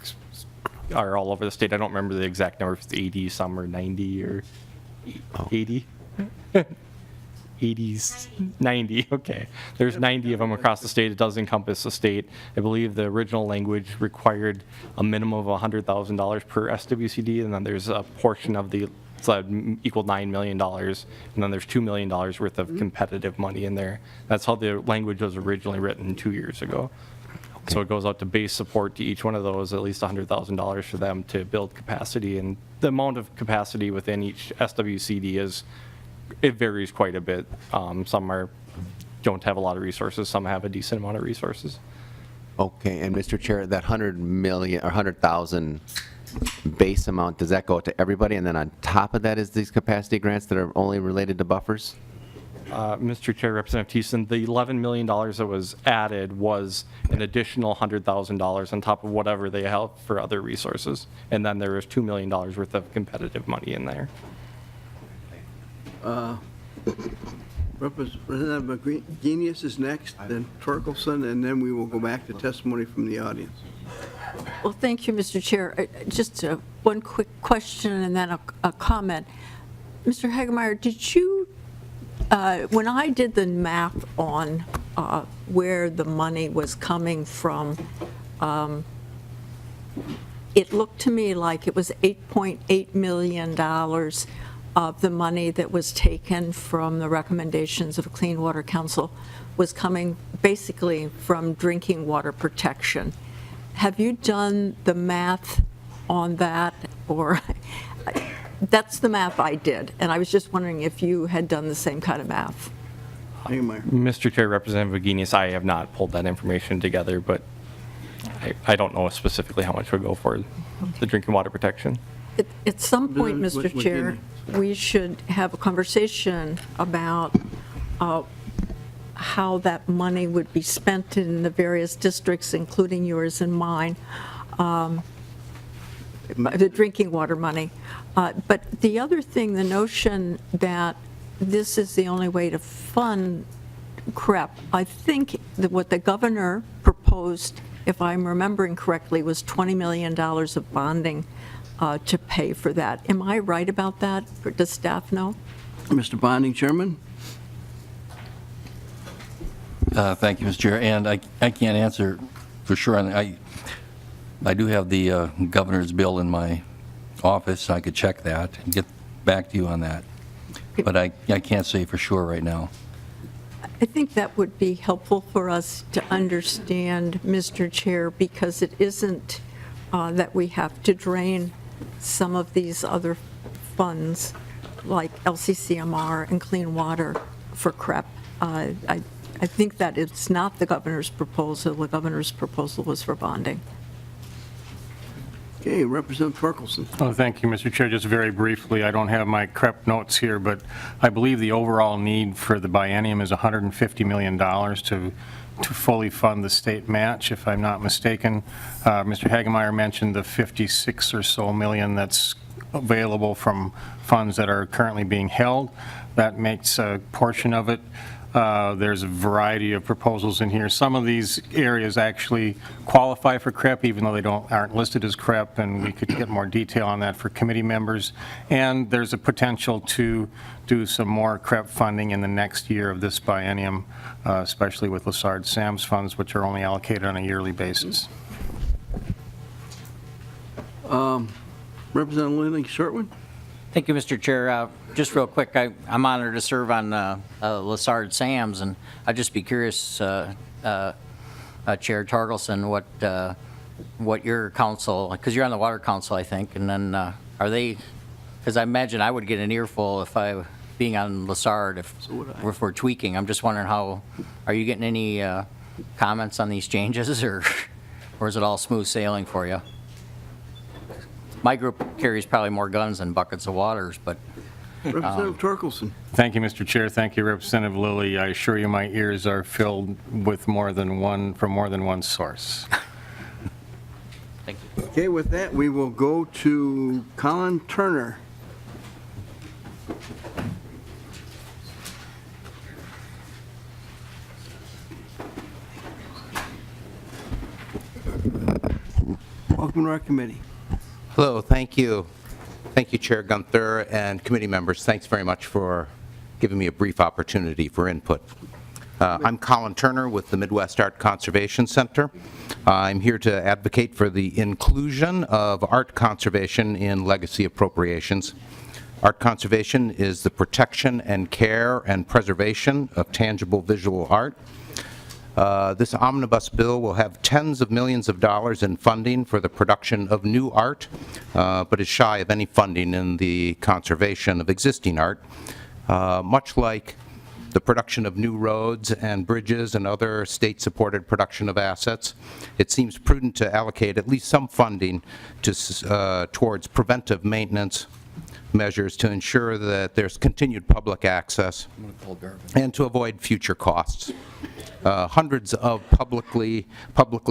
are all over the state. I don't remember the exact number, if it's 80, some are 90 or 80. 80s, 90, okay. There's 90 of them across the state. It does encompass the state. I believe the original language required a minimum of $100,000 per SWCD, and then there's a portion of the equal $9 million, and then there's $2 million worth of competitive money in there. That's how the language was originally written 2 years ago. So it goes out to base support to each one of those, at least $100,000 for them to build capacity. And the amount of capacity within each SWCD it varies quite a bit. Some don't have a lot of resources, some have a decent amount of resources. Okay, and Mr. Chair, that 100 million, or 100,000 base amount, does that go to everybody? And then on top of that is these capacity grants that are only related to buffers? Mr. Chair, Representative Thiessen, the $11 million that was added was an additional $100,000 on top of whatever they have for other resources. And then there was $2 million worth of competitive money in there. Representative McGenius is next, then Torkelson, and then we will go back to testimony from the audience. Well, thank you, Mr. Chair. Just one quick question and then a comment. Mr. Hagemeyer, did you, when I did the math on where the money was coming from, it looked to me like it was $8.8 million of the money that was taken from the recommendations of the Clean Water Council was coming basically from drinking water protection. Have you done the math on that? Or that's the math I did, and I was just wondering if you had done the same kind of math. Hagemeyer. Mr. Chair, Representative McGenius, I have not pulled that information together, but I don't know specifically how much would go for the drinking water protection. At some point, Mr. Chair, we should have a conversation about how that money would be spent in the various districts, including yours and mine. the drinking water money. But the other thing, the notion that this is the only way to fund CREP, I think that what the governor proposed, if I'm remembering correctly, was $20 million of bonding to pay for that. Am I right about that? Or does staff know? Mr. Bonding, Chairman? Thank you, Mr. Chair. And I can't answer for sure. I do have the governor's bill in my office. I could check that and get back to you on that. But I can't say for sure right now. I think that would be helpful for us to understand, Mr. Chair, because it isn't that we have to drain some of these other funds like LCCMR and clean water for CREP. I think that it's not the governor's proposal. The governor's proposal was for bonding. Okay, Representative Torkelson. Oh, thank you, Mr. Chair. Just very briefly, I don't have my CREP notes here, but I believe the overall need for the biennium is $150 million to fully fund the state match, if I'm not mistaken. Mr. Hagemeyer mentioned the 56 or so million that's available from funds that are currently being held. That makes a portion of it. There's a variety of proposals in here. Some of these areas actually qualify for CREP, even though they aren't listed as CREP, and we could get more detail on that for committee members. And there's a potential to do some more CREP funding in the next year of this biennium, especially with Lessard SAMS funds, which are only allocated on a yearly basis. Representative Lily Shortwood. Thank you, Mr. Chair. Just real quick, I'm honored to serve on Lessard SAMS, and I'd just be curious, Chair Torkelson, what your council, because you're on the Water Council, I think, and then are they, because I imagine I would get an earful if I, being on Lessard, if we're tweaking. I'm just wondering how, are you getting any comments on these changes, or is it all smooth sailing for you? My group carries probably more guns than buckets of waters, but. Representative Torkelson. Thank you, Mr. Chair. Thank you, Representative Lilly. I assure you my ears are filled with from more than one source. Thank you. Okay, with that, we will go to Colin Turner. Welcome to our committee. Hello, thank you. Thank you, Chair Gunther and committee members. Thanks very much for giving me a brief opportunity for input. I'm Colin Turner with the Midwest Art Conservation Center. I'm here to advocate for the inclusion of art conservation in legacy appropriations. Art conservation is the protection and care and preservation of tangible visual art. This omnibus bill will have tens of millions of dollars in funding for the production of new art, but is shy of any funding in the conservation of existing art. Much like the production of new roads and bridges and other state-supported production of assets, it seems prudent to allocate at least some funding to, towards preventive maintenance measures to ensure that there's continued public access and to avoid future costs. Hundreds of publicly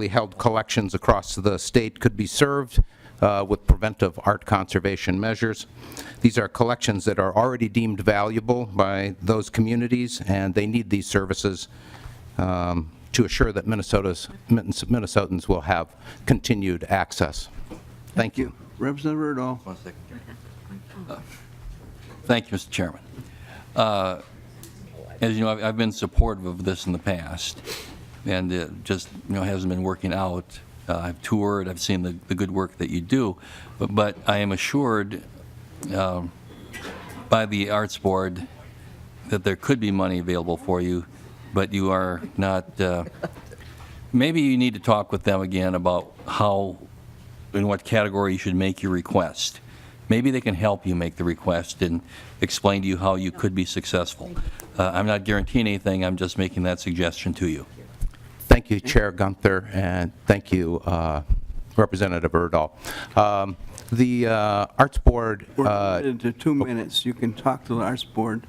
held collections across the state could be served with preventive art conservation measures. These are collections that are already deemed valuable by those communities, and they need these services to assure that Minnesotans will have continued access. Thank you. Representative Erdahl. Thank you, Mr. Chairman. As you know, I've been supportive of this in the past, and it just hasn't been working out. I've toured, I've seen the good work that you do, but I am assured by the Arts Board that there could be money available for you, but you are not. Maybe you need to talk with them again about how, in what category you should make your request. Maybe they can help you make the request and explain to you how you could be successful. I'm not guaranteeing anything, I'm just making that suggestion to you. Thank you, Chair Gunther, and thank you, Representative Erdahl. The Arts Board... We're limited to 2 minutes. You can talk to the Arts Board.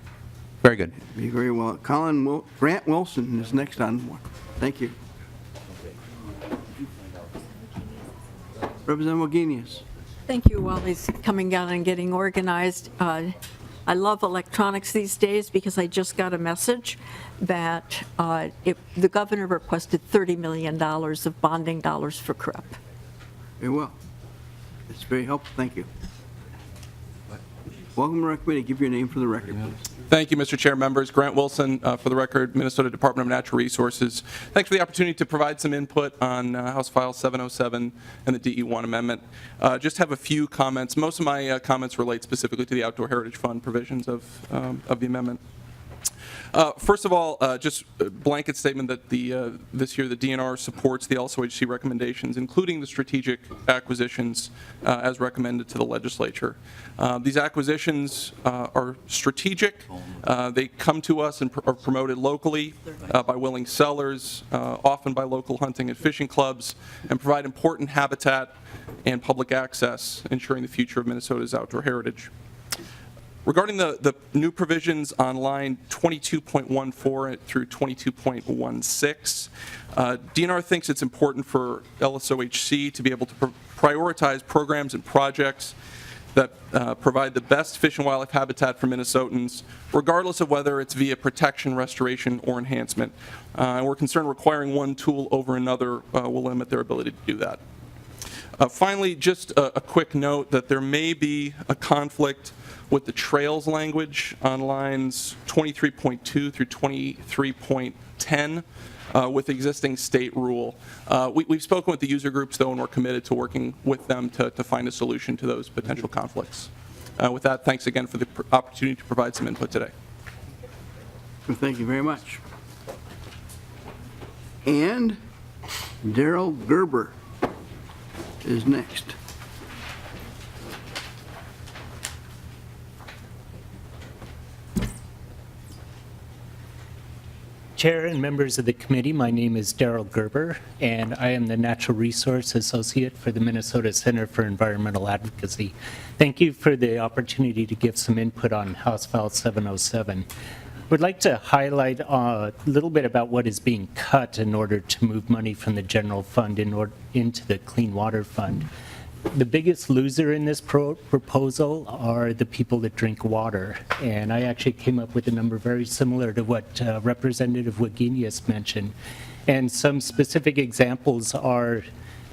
Very good. Be very well. Grant Wilson is next on. Thank you. Representative Wagenius. Thank you, Wally's coming down and getting organized. I love electronics these days because I just got a message that the governor requested $30 million of bonding dollars for CREP. Very well. It's very helpful. Thank you. Welcome to our committee. Give your name for the record, please. Thank you, Mr. Chair, members. Grant Wilson, for the record, Minnesota Department of Natural Resources. Thanks for the opportunity to provide some input on House File 707 and the DE1 amendment. Just have a few comments. Most of my comments relate specifically to the Outdoor Heritage Fund provisions of the amendment. First of all, just a blanket statement that this year the DNR supports the LSOHC recommendations, including the strategic acquisitions as recommended to the legislature. These acquisitions are strategic. They come to us and are promoted locally by willing sellers, often by local hunting and fishing clubs, and provide important habitat and public access, ensuring the future of Minnesota's outdoor heritage. Regarding the new provisions on line 22.14 through 22.16, DNR thinks it's important for LSOHC to be able to prioritize programs and projects that provide the best fish and wildlife habitat for Minnesotans, regardless of whether it's via protection, restoration, or enhancement. And we're concerned requiring one tool over another will limit their ability to do that. Finally, just a quick note that there may be a conflict with the trails language on lines 23.2 through 23.10 with existing state rule. We've spoken with the user groups, though, and we're committed to working with them to find a solution to those potential conflicts. With that, thanks again for the opportunity to provide some input today. Well, thank you very much. And Daryl Gerber is next. Chair and members of the committee, my name is Daryl Gerber, and I am the Natural Resource Associate for the Minnesota Center for Environmental Advocacy. Thank you for the opportunity to give some input on House File 707. Would like to highlight a little bit about what is being cut in order to move money from the general fund into the Clean Water Fund. The biggest loser in this proposal are the people that drink water, and I actually came up with a number very similar to what Representative Wagenius mentioned. And some specific examples are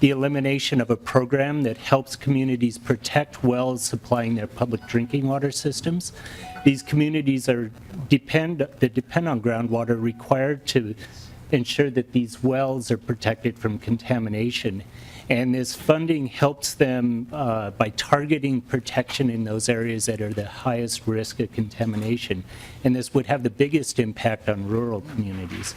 the elimination of a program that helps communities protect wells supplying their public drinking water systems. These communities that depend on groundwater required to ensure that these wells are protected from contamination. And this funding helps them by targeting protection in those areas that are the highest risk of contamination. And this would have the biggest impact on rural communities.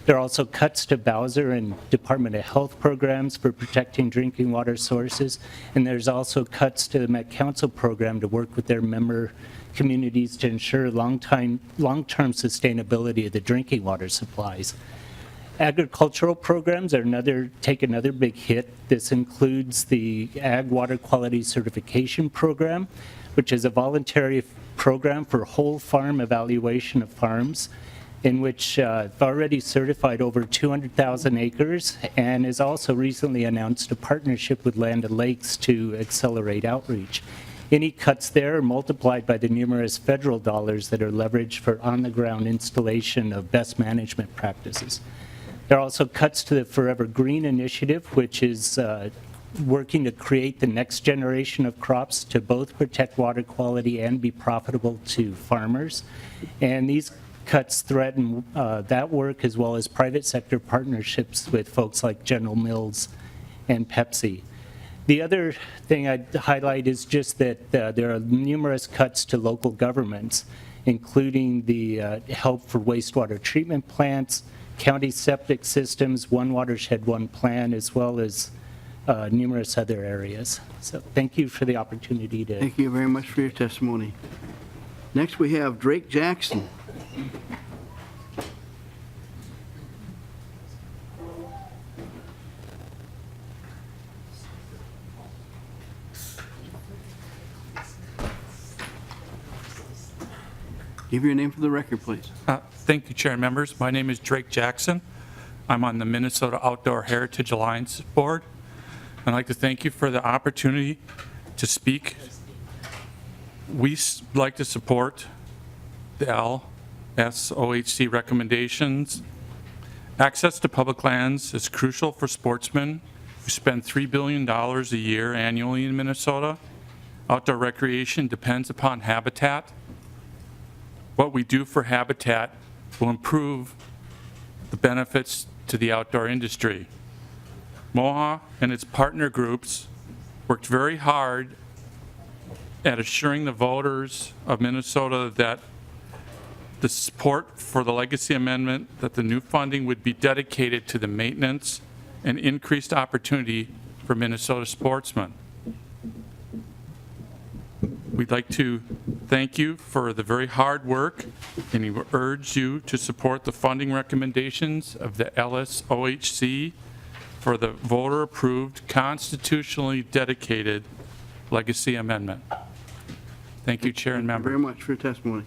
There are also cuts to Bowser and Department of Health programs for protecting drinking water sources. And there's also cuts to the Met Council program to work with their member communities to ensure long-term sustainability of the drinking water supplies. Agricultural programs are take another big hit. This includes the Ag Water Quality Certification Program, which is a voluntary program for whole farm evaluation of farms, in which it's already certified over 200,000 acres and has also recently announced a partnership with Land O'Lakes to accelerate outreach. Any cuts there are multiplied by the numerous federal dollars that are leveraged for on-the-ground installation of best management practices. There are also cuts to the Forever Green initiative, which is working to create the next generation of crops to both protect water quality and be profitable to farmers. And these cuts threaten that work as well as private sector partnerships with folks like General Mills and Pepsi. The other thing I'd highlight is just that there are numerous cuts to local governments, including the help for wastewater treatment plants, county septic systems, One Watershed, One Plan, as well as numerous other areas. So thank you for the opportunity to... Thank you very much for your testimony. Next we have Drake Jackson. Give your name for the record, please. Thank you, Chair and members. My name is Drake Jackson. I'm on the Minnesota Outdoor Heritage Alliance Board. I'd like to thank you for the opportunity to speak. We like to support the LSOHC recommendations. Access to public lands is crucial for sportsmen who spend $3 billion a year annually in Minnesota. Outdoor recreation depends upon habitat. What we do for habitat will improve the benefits to the outdoor industry. MOHA and its partner groups worked very hard at assuring the voters of Minnesota that the support for the legacy amendment, that the new funding would be dedicated to the maintenance and increased opportunity for Minnesota sportsmen. We'd like to thank you for the very hard work, and we urge you to support the funding recommendations of the LSOHC for the voter-approved, constitutionally dedicated legacy amendment. Thank you, Chair and Thank you members. very much for your testimony.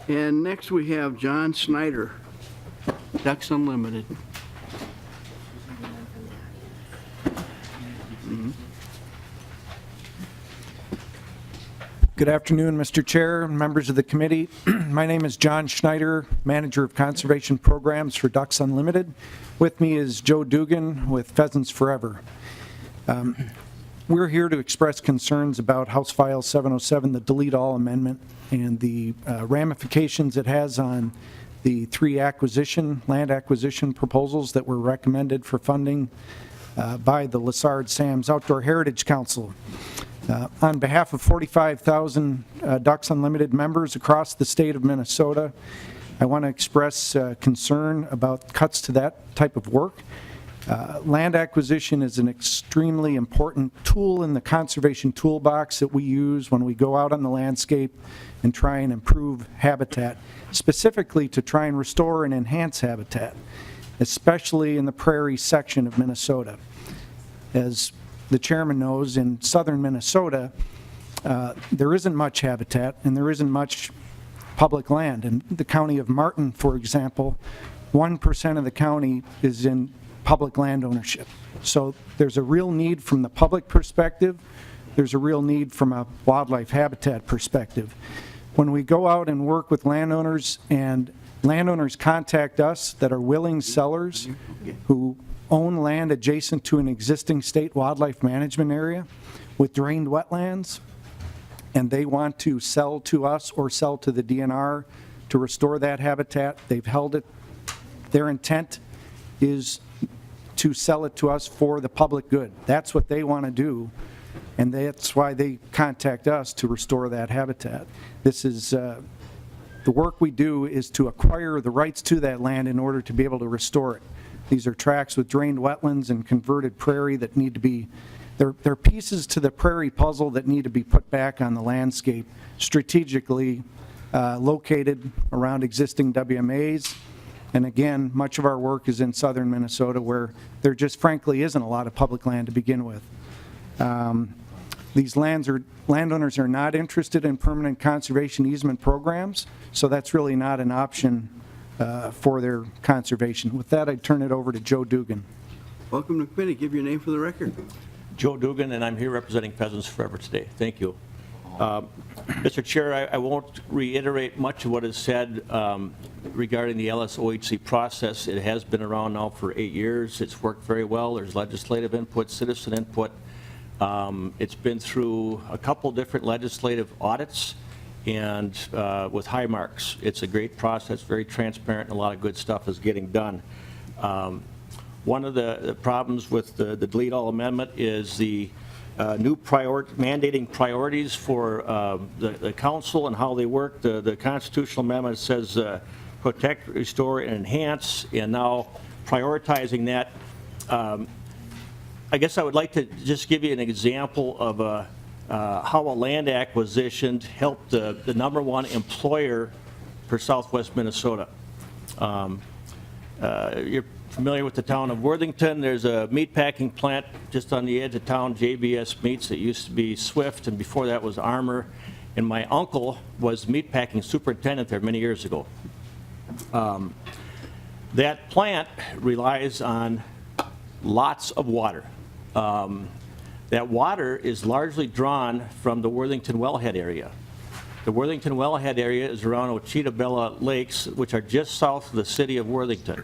And next we have John Snyder, Ducks Unlimited. Good afternoon, Mr. Chair and members of the committee. My name is John Schneider, Manager of Conservation Programs for Ducks Unlimited. With me is Joe Dugan with Pheasants Forever. We're here to express concerns about House File 707, the Delete All Amendment, and the ramifications it has on the 3 land acquisition proposals that were recommended for funding by the Lessard Sam's Outdoor Heritage Council. On behalf of 45,000 Ducks Unlimited members across the state of Minnesota, I want to express concern about cuts to that type of work. Land acquisition is an extremely important tool in the conservation toolbox that we use when we go out on the landscape and try and improve habitat, specifically to try and restore and enhance habitat, especially in the prairie section of Minnesota. As the chairman knows, in southern Minnesota, there isn't much habitat and there isn't much public land. In the county of Martin, for example, 1% of the county is in public land ownership. So there's a real need from the public perspective. There's a real need from a wildlife habitat perspective. When we go out and work with landowners and landowners contact us that are willing sellers who own land adjacent to an existing state wildlife management area with drained wetlands, and they want to sell to us or sell to the DNR to restore that habitat, they've held it. Their intent is to sell it to us for the public good. That's what they want to do, and that's why they contact us to restore that habitat. This is the work we do is to acquire the rights to that land in order to be able to restore it. These are tracts with drained wetlands and converted prairie that need to be, they're pieces to the prairie puzzle that need to be put back on the landscape, strategically located around existing WMAs. And again, much of our work is in southern Minnesota where there just frankly isn't a lot of public land to begin with. These landowners are not interested in permanent conservation easement programs, so that's really not an option for their conservation. With that, I turn it over to Joe Dugan. Welcome to the committee. Give your name for the record. Joe Dugan, and I'm here representing Pheasants Forever today. Thank you. Mr. Chair, I won't reiterate much of what is said regarding the LSOHC process. It has been around now for 8 years. It's worked very well. There's legislative input, citizen input. It's been through a couple different legislative audits and with high marks. It's a great process, very transparent, and a lot of good stuff is getting done. One of the problems with the Delete All Amendment is the new mandating priorities for the council and how they work. The constitutional amendment says protect, restore, and enhance, and now prioritizing that. I guess I would like to just give you an example of how a land acquisition helped the #1 employer for Southwest Minnesota. You're familiar with the town of Worthington. There's a meatpacking plant just on the edge of town, JBS Meats. It used to be Swift, and before that was Armour. And my uncle was meatpacking superintendent there many years ago. That plant relies on lots of water. that water is largely drawn from the Worthington wellhead area. The Worthington wellhead area is around Ochita Bella Lakes, which are just south of the city of Worthington.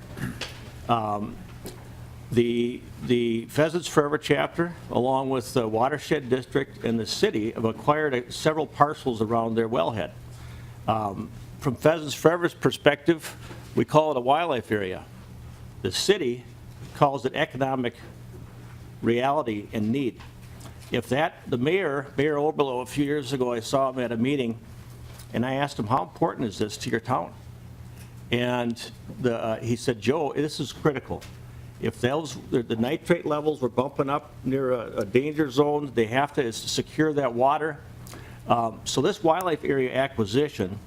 The Pheasants Forever chapter, along with the Watershed District and the city, have acquired several parcels around their wellhead. From Pheasants Forever's perspective, we call it a wildlife area. The city calls it economic reality and need. If the Mayor Oberlo, a few years ago, I saw him at a meeting, and I asked him, how important is this to your town? And he said, Joe, this is critical. If the nitrate levels were bumping up near a danger zone, they have to secure that water. So this wildlife area acquisition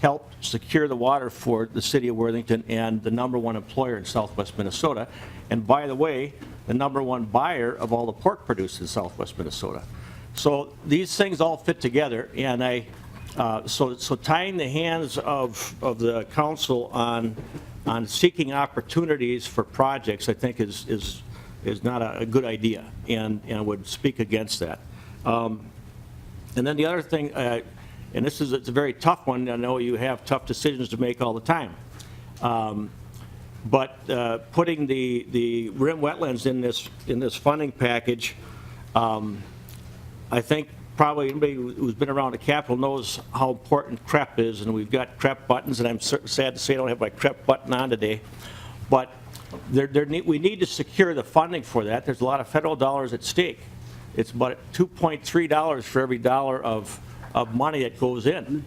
helped secure the water for the city of Worthington and the #1 employer in southwest Minnesota. And by the way, the #1 buyer of all the pork produced in southwest Minnesota. So these things all fit together, and so tying the hands of the council on seeking opportunities for projects, I think is not a good idea, and would speak against that. And then the other thing, and it's a very tough one. I know you have tough decisions to make all the time. But putting the rim wetlands in this funding package, I think probably anybody who's been around the Capitol knows how important CREP is, and we've got CREP buttons, and I'm sad to say I don't have my CREP button on today. But we need to secure the funding for that. There's a lot of federal dollars at stake. It's about $2.3 for every dollar of money that goes in.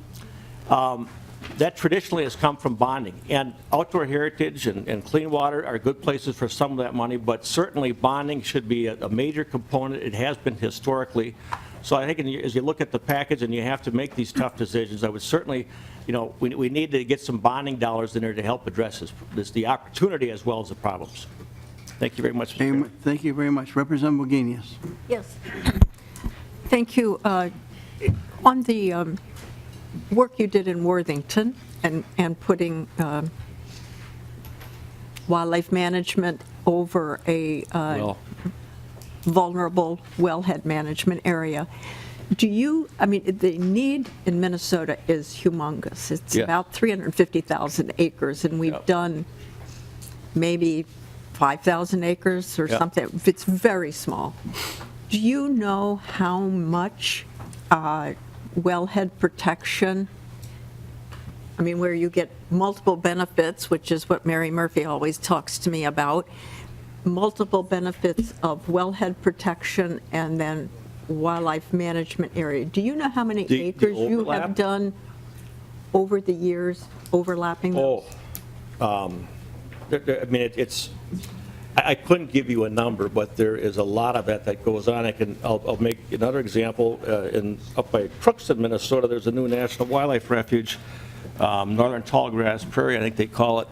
That traditionally has come from bonding, and outdoor heritage and clean water are good places for some of that money, but certainly bonding should be a major component. It has been historically. So I think as you look at the package and you have to make these tough decisions, I would certainly, we need to get some bonding dollars in there to help address the opportunity as well as the problems. Thank you very much, Mr. Chairman. Thank you very much. Representative Wagenius. Yes. Thank you. On the work you did in Worthington and putting wildlife management over a vulnerable wellhead management area, the need in Minnesota is humongous. It's about 350,000 acres, and we've done maybe 5,000 acres or something. It's very small. Do you know how much wellhead protection, where you get multiple benefits, which is what Mary Murphy always talks to me about, multiple benefits of wellhead protection and then wildlife management area. Do you know how many acres you have done over the years overlapping those? I couldn't give you a number, but there is a lot of that goes on. I'll make another example. Up by Crookston, Minnesota, there's a new national wildlife refuge, Northern Tallgrass Prairie, I think they call it.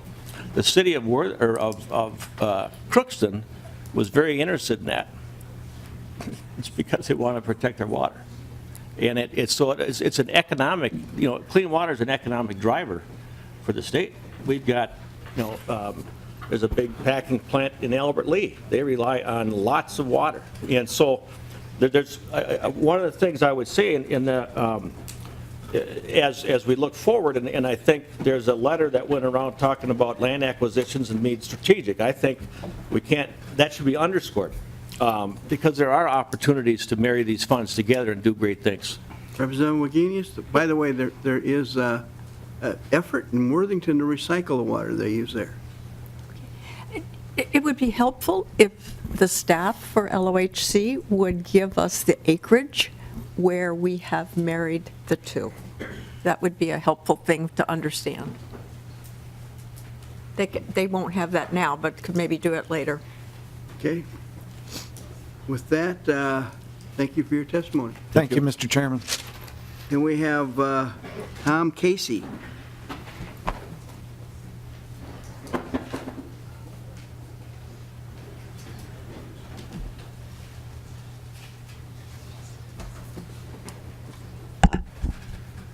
The city of Crookston was very interested in that. It's because they want to protect their water. And it's an economic, clean water is an economic driver for the state. We've got, there's a big packing plant in Albert Lea. They rely on lots of water. And so there's one of the things I would say in the, as we look forward, and I think there's a letter that went around talking about land acquisitions and being strategic. I think that should be underscored because there are opportunities to marry these funds together and do great things. Representative Wagenius, by the way, there is effort in Worthington to recycle the water they use there. It would be helpful if the staff for LOHC would give us the acreage where we have married the two. That would be a helpful thing to understand. They won't have that now, but could maybe do it later. Okay. With that, thank you for your testimony. Thank you, Mr. Chairman. And we have Tom Casey.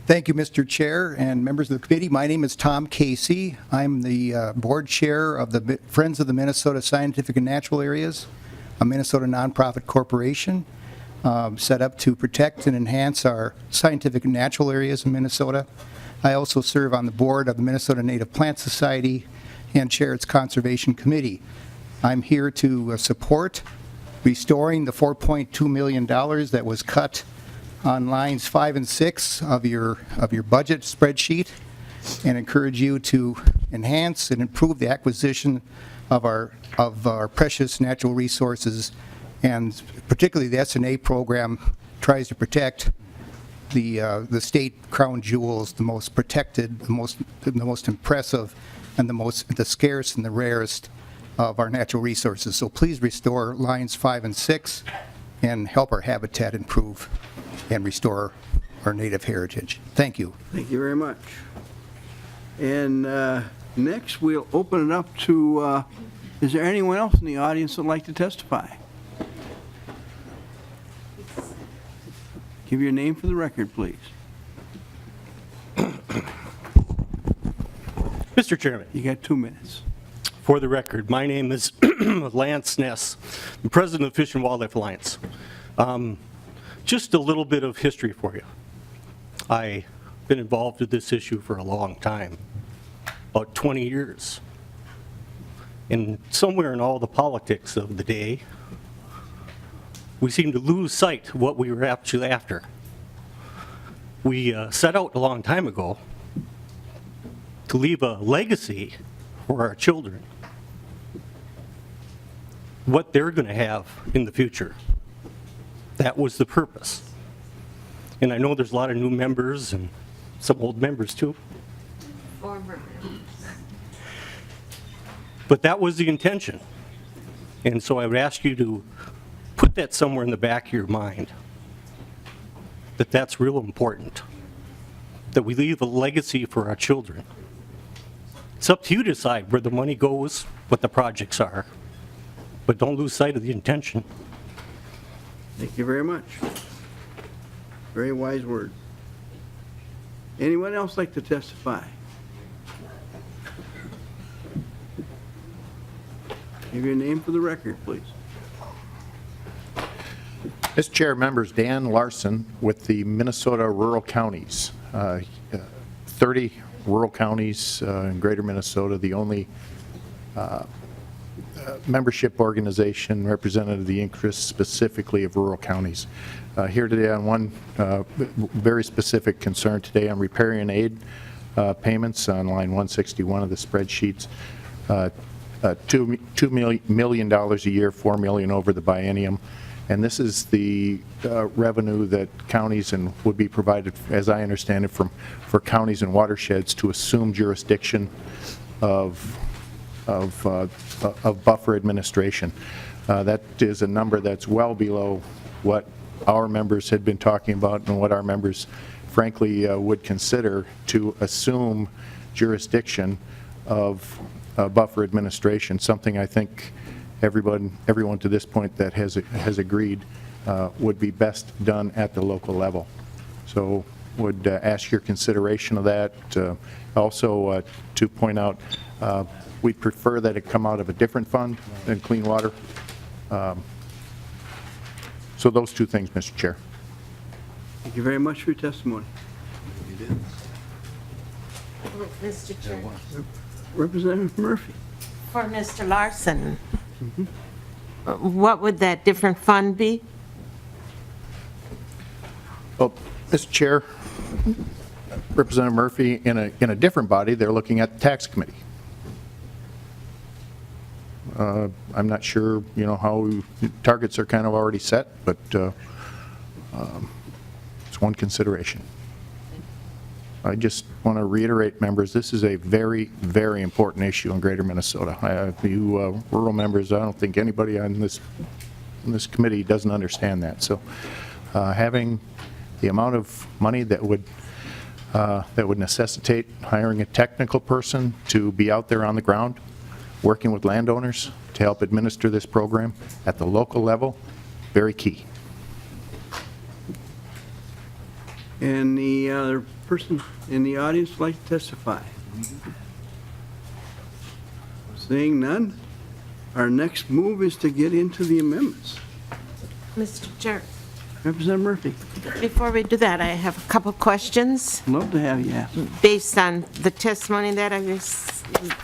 Thank you, Mr. Chair and members of the committee. My name is Tom Casey. I'm the board chair of the Friends of the Minnesota Scientific and Natural Areas. a Minnesota nonprofit corporation set up to protect and enhance our scientific and natural areas in Minnesota. I also serve on the board of the Minnesota Native Plant Society and chair its conservation committee. I'm here to support restoring the $4.2 million that was cut on lines 5 and 6 of your budget spreadsheet, and encourage you to enhance and improve the acquisition of our precious natural resources, and particularly the S&A program tries to protect the state crown jewels, the most protected, the most impressive, and the scarce and the rarest of our natural resources. So please restore lines 5 and 6 and help our habitat improve and restore our native heritage. Thank you. Thank you very much. And next, we'll open it up to, is there anyone else in the audience that would like to testify? Give your name for the record, please. Mr. Chairman. You got 2 minutes. For the record, my name is Lance Ness, I'm president of Fish and Wildlife Alliance. Just a little bit of history for you. I've been involved with this issue for a long time, about 20 years. And somewhere in all the politics of the day, we seem to lose sight of what we were actually after. We set out a long time ago to leave a legacy for our children, what they're going to have in the future. That was the purpose. And I know there's a lot of new members and some old members too. Former members. But that was the intention. And so I would ask you to put that somewhere in the back of your mind, that that's real important, that we leave a legacy for our children. It's up to you to decide where the money goes, what the projects are, but don't lose sight of the intention. Thank you very much. Very wise word. Anyone else like to testify? Give your name for the record, please. Mr. Chair, members, Dan Larson with the Minnesota Rural Counties. 30 rural counties in greater Minnesota, the only membership organization representative of the interests specifically of rural counties. Here today on one very specific concern today on riparian aid payments on line 161 of the spreadsheets. $2 million a year, $4 million over the biennium. And this is the revenue that counties and would be provided, as I understand it, for counties and watersheds to assume jurisdiction of buffer administration. That is a number that's well below what our members had been talking about and what our members frankly would consider to assume jurisdiction of buffer administration, something I think everyone to this point that has agreed would be best done at the local level. So would ask your consideration of that. Also to point out, we'd prefer that it come out of a different fund than clean water. So those two things, Mr. Chair. Thank you very much for your testimony. Mr. Chair. Representative Murphy. For Mr. Larson, what would that different fund be? Well, Mr. Chair, Representative Murphy, in a different body, they're looking at the tax committee. I'm not sure, how targets are kind of already set, but it's one consideration. I just want to reiterate, members, this is a very, very important issue in greater Minnesota. You rural members, I don't think anybody on this committee doesn't understand that. So having the amount of money that would necessitate hiring a technical person to be out there on the ground, working with landowners to help administer this program at the local level, very key. And the other person in the audience would like to testify? Seeing none, our next move is to get into the amendments. Mr. Chair, Representative Murphy, before we do that, I have a couple questions love to have you ask. based on the testimony that I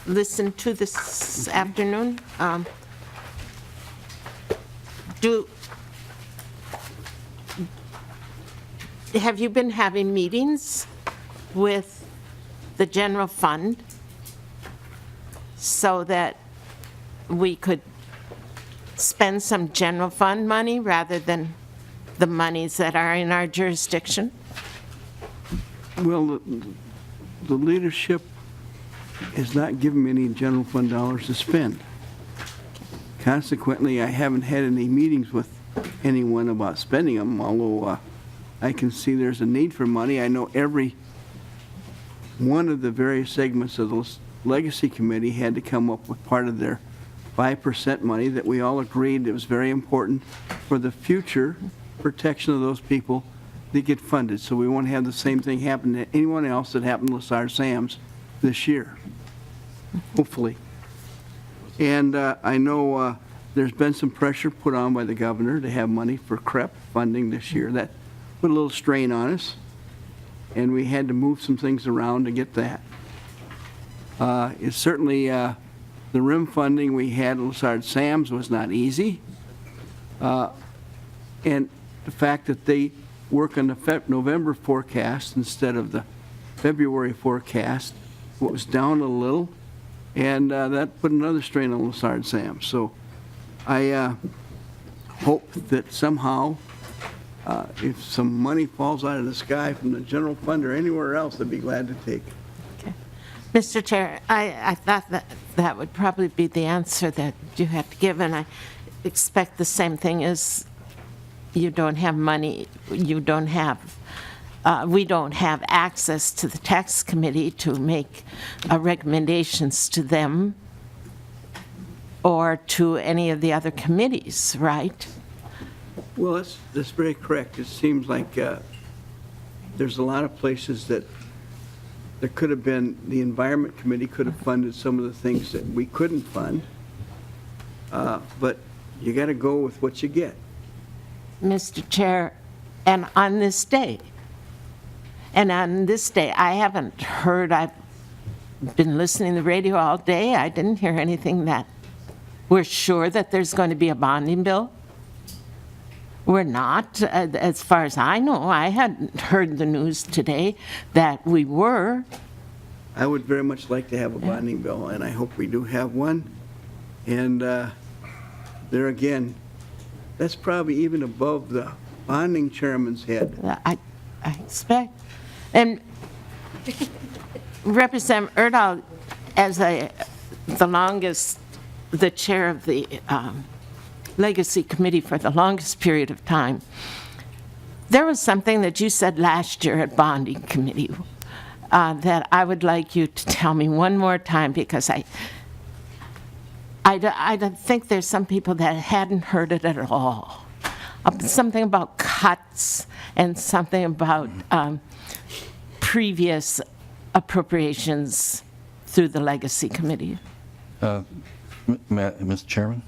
listened to this afternoon. Have you been having meetings with the general fund so that we could spend some general fund money rather than the monies that are in our jurisdiction? Well, the leadership is not giving me any general fund dollars to spend. Consequently, I haven't had any meetings with anyone about spending them, although I can see there's a need for money. I know every one of the various segments of the Legacy Committee had to come up with part of their 5% money that we all agreed it was very important for the future protection of those people that get funded. So we won't have the same thing happen to anyone else that happened to LaSalle Sams this year, hopefully. And I know there's been some pressure put on by the governor to have money for CREP funding this year. That put a little strain on us, and we had to move some things around to get that. It's certainly the RIM funding we had at LaSalle Sams was not easy. And the fact that they work on the November forecast instead of the February forecast was down a little, and that put another strain on LaSalle Sams. So I hope that somehow, if some money falls out of the sky from the general fund or anywhere else, I'd be glad to take it. Mr. Chair, I thought that would probably be the answer that you have to give, and I expect the same thing is you don't have money, we don't have access to the tax committee to make recommendations to them or to any of the other committees, right? Well, that's very correct. It seems like there's a lot of places that there could have been, the Environment Committee could have funded some of the things that we couldn't fund, but you got to go with what you get. Mr. Chair, and on this day, I haven't heard, I've been listening to the radio all day, I didn't hear anything that we're sure that there's going to be a bonding bill. We're not, as far as I know. I hadn't heard the news today that we were. I would very much like to have a bonding bill, and I hope we do have one. And there again, that's probably even above the bonding chairman's head. I expect. And Representative Erdahl, as the chair of the Legacy Committee for the longest period of time, there was something that you said last year at Bonding Committee that I would like you to tell me one more time, because I don't think there's some people that hadn't heard it at all. Something about cuts and something about previous appropriations through the Legacy Committee. Mr. Chairman,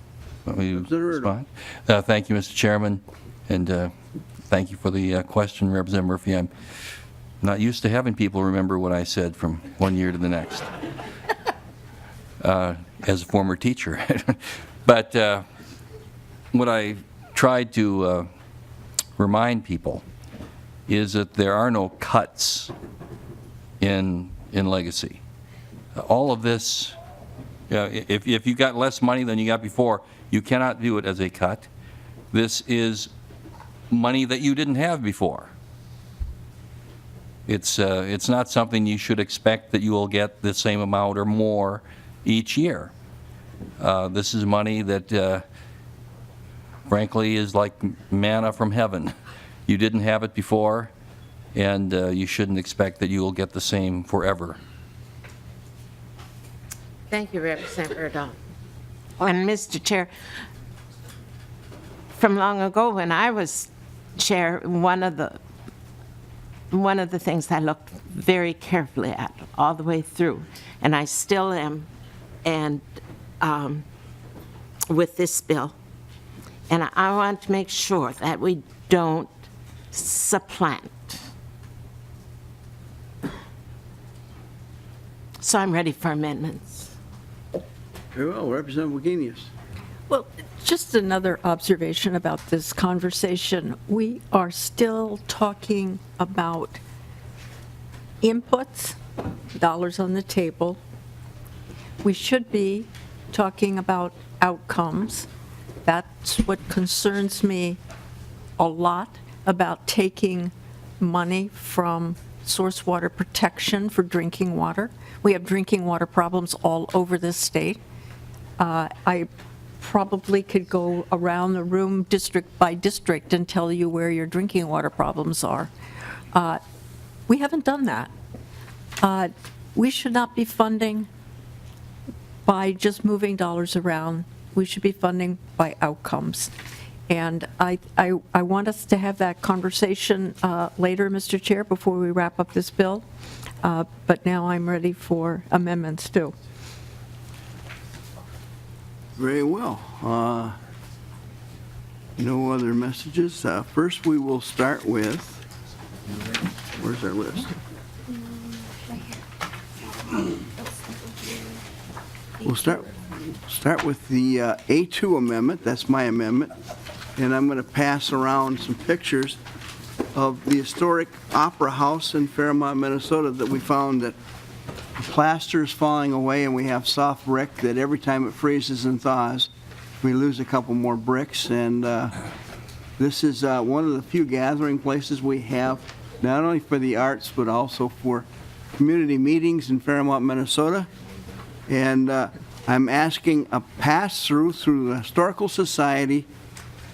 let me respond. Thank you, Mr. Chairman, and thank you for the question, Representative Murphy. I'm not used to having people remember what I said from one year to the next as a former teacher. But what I tried to remind people is that there are no cuts in Legacy. All of this, if you got less money than you got before, you cannot do it as a cut. This is money that you didn't have before. It's not something you should expect that you will get the same amount or more each year. This is money that, frankly, is like manna from heaven. You didn't have it before, and you shouldn't expect that you will get the same forever. Thank you, Representative Erdahl. And Mr. Chair, from long ago when I was chair, one of the things I looked very carefully at all the way through, and I still am, and with this bill. And I want to make sure that we don't supplant. So I'm ready for amendments. Very well, Representative Wagenius. Well, just another observation about this conversation. We are still talking about inputs, dollars on the table. We should be talking about outcomes. That's what concerns me a lot about taking money from source water protection for drinking water. We have drinking water problems all over this state. I probably could go around the room district by district and tell you where your drinking water problems are. We haven't done that. We should not be funding by just moving dollars around. We should be funding by outcomes. And I want us to have that conversation later, Mr. Chair, before we wrap up this bill. But now I'm ready for amendments too. Very well. No other messages. First, we will start with, where's our list? We'll start with the A2 amendment. That's my amendment. And I'm going to pass around some pictures of the historic Opera House in Fairmont, Minnesota that we found that the plaster is falling away and we have soft brick that every time it freezes and thaws, we lose a couple more bricks. And this is one of the few gathering places we have, not only for the arts, but also for community meetings in Fairmont, Minnesota. And I'm asking a pass-through through the Historical Society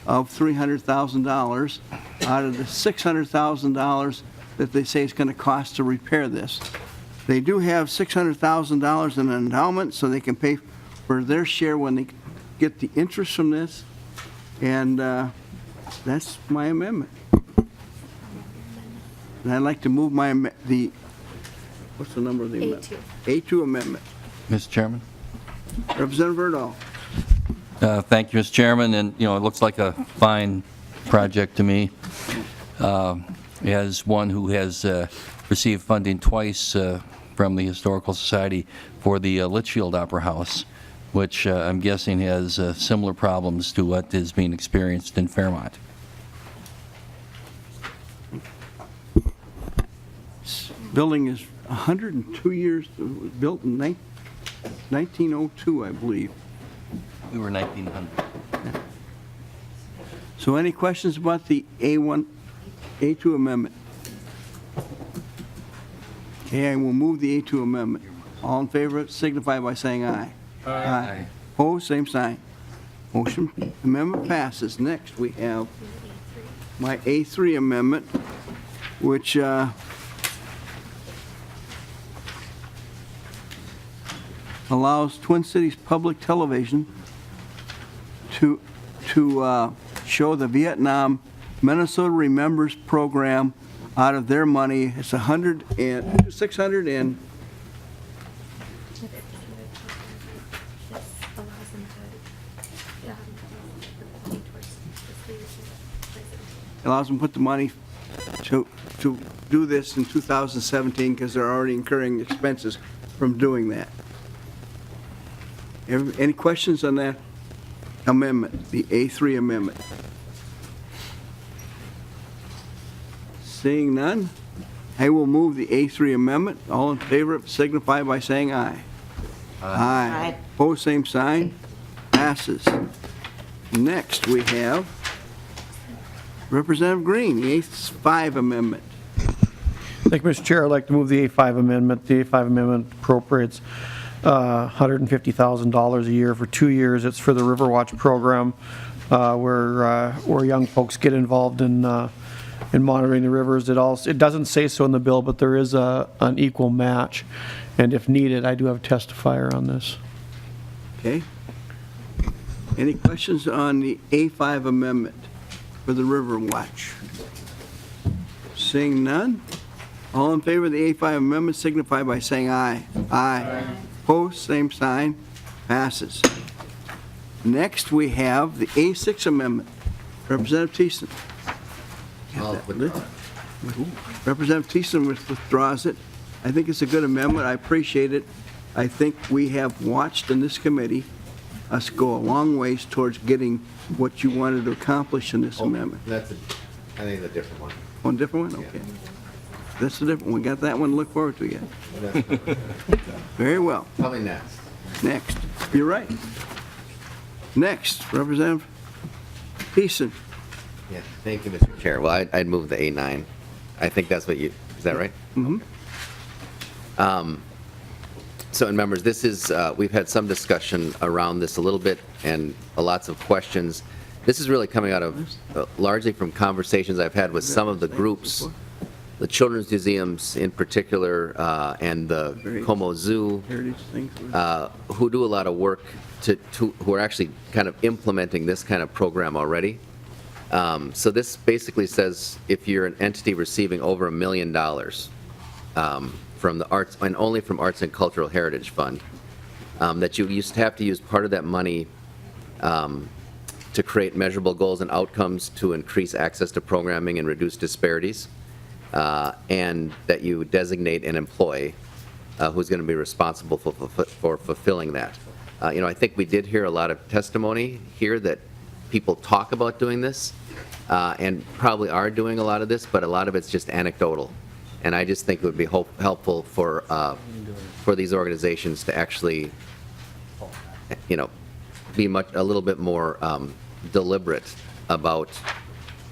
of $300,000 out of the $600,000 that they say it's going to cost to repair this. They do have $600,000 in an endowment, so they can pay for their share when they get the interest from this, and that's my amendment. And I'd like to move what's the number of the amendment? A2 amendment. Mr. Chairman? Representative Erdahl. Thank you, Mr. Chairman, and, it looks like a fine project to me. As one who has received funding twice from the Historical Society for the Litchfield Opera House, which I'm guessing has similar problems to what is being experienced in Fairmont. This building is 102 years, built in 1902, I believe. We were 1900. So any questions about the A2 amendment? Okay, I will move the A2 amendment. All in favor, signify by saying aye. Aye. Opposed, same sign. Motion amendment passes. Next, we have my A3 amendment, which allows Twin Cities Public Television to show the Vietnam Minnesota Remembers program out of their money. It's 600 and allows them to put the money to do this in 2017 because they're already incurring expenses from doing that. Any questions on that amendment, the A3 amendment? Seeing none, I will move the A3 amendment. All in favor, signify by saying aye. Aye. Opposed, same sign. Passes. Next, we have Representative Green, the A5 amendment. Thank you, Mr. Chair. I'd like to move the A5 amendment. The A5 amendment appropriates $150,000 a year for 2 years. It's for the Riverwatch program, where young folks get involved in monitoring the rivers. It doesn't say so in the bill, but there is an equal match, and if needed, I do have a testifier on this. Okay. Any questions on the A5 amendment for the Riverwatch? Seeing none, all in favor of the A5 amendment signify by saying aye. Aye. Opposed, same sign. Passes. Next, we have the A6 amendment. Representative Thiessen. Representative Thiessen withdraws it. I think it's a good amendment. I appreciate it. I think we have watched in this committee us go a long ways towards getting what you wanted to accomplish in this amendment. I think a different one. One different one? Okay. That's the different one. We got that one to look forward to yet. Very well. Probably next. Next. You're right. Next, Representative Thiessen. Yeah, thank you, Mr. Chair. Well, I'd move the A9. I think that's what you, is that right? Mm-hmm. So, and members, this is, we've had some discussion around this a little bit and lots of questions. This is really coming out of, largely from conversations I've had with some of the groups, the children's museums in particular, and the Como Zoo, who do a lot of work who are actually kind of implementing this kind of program already. So this basically says if you're an entity receiving over $1 million from the arts, and only from Arts and Cultural Heritage Fund, that you used to have to use part of that money to create measurable goals and outcomes to increase access to programming and reduce disparities, and that you designate an employee who's going to be responsible for fulfilling that. I think we did hear a lot of testimony here that people talk about doing this and probably are doing a lot of this, but a lot of it's just anecdotal. And I just think it would be helpful for these organizations to actually, be a little bit more deliberate about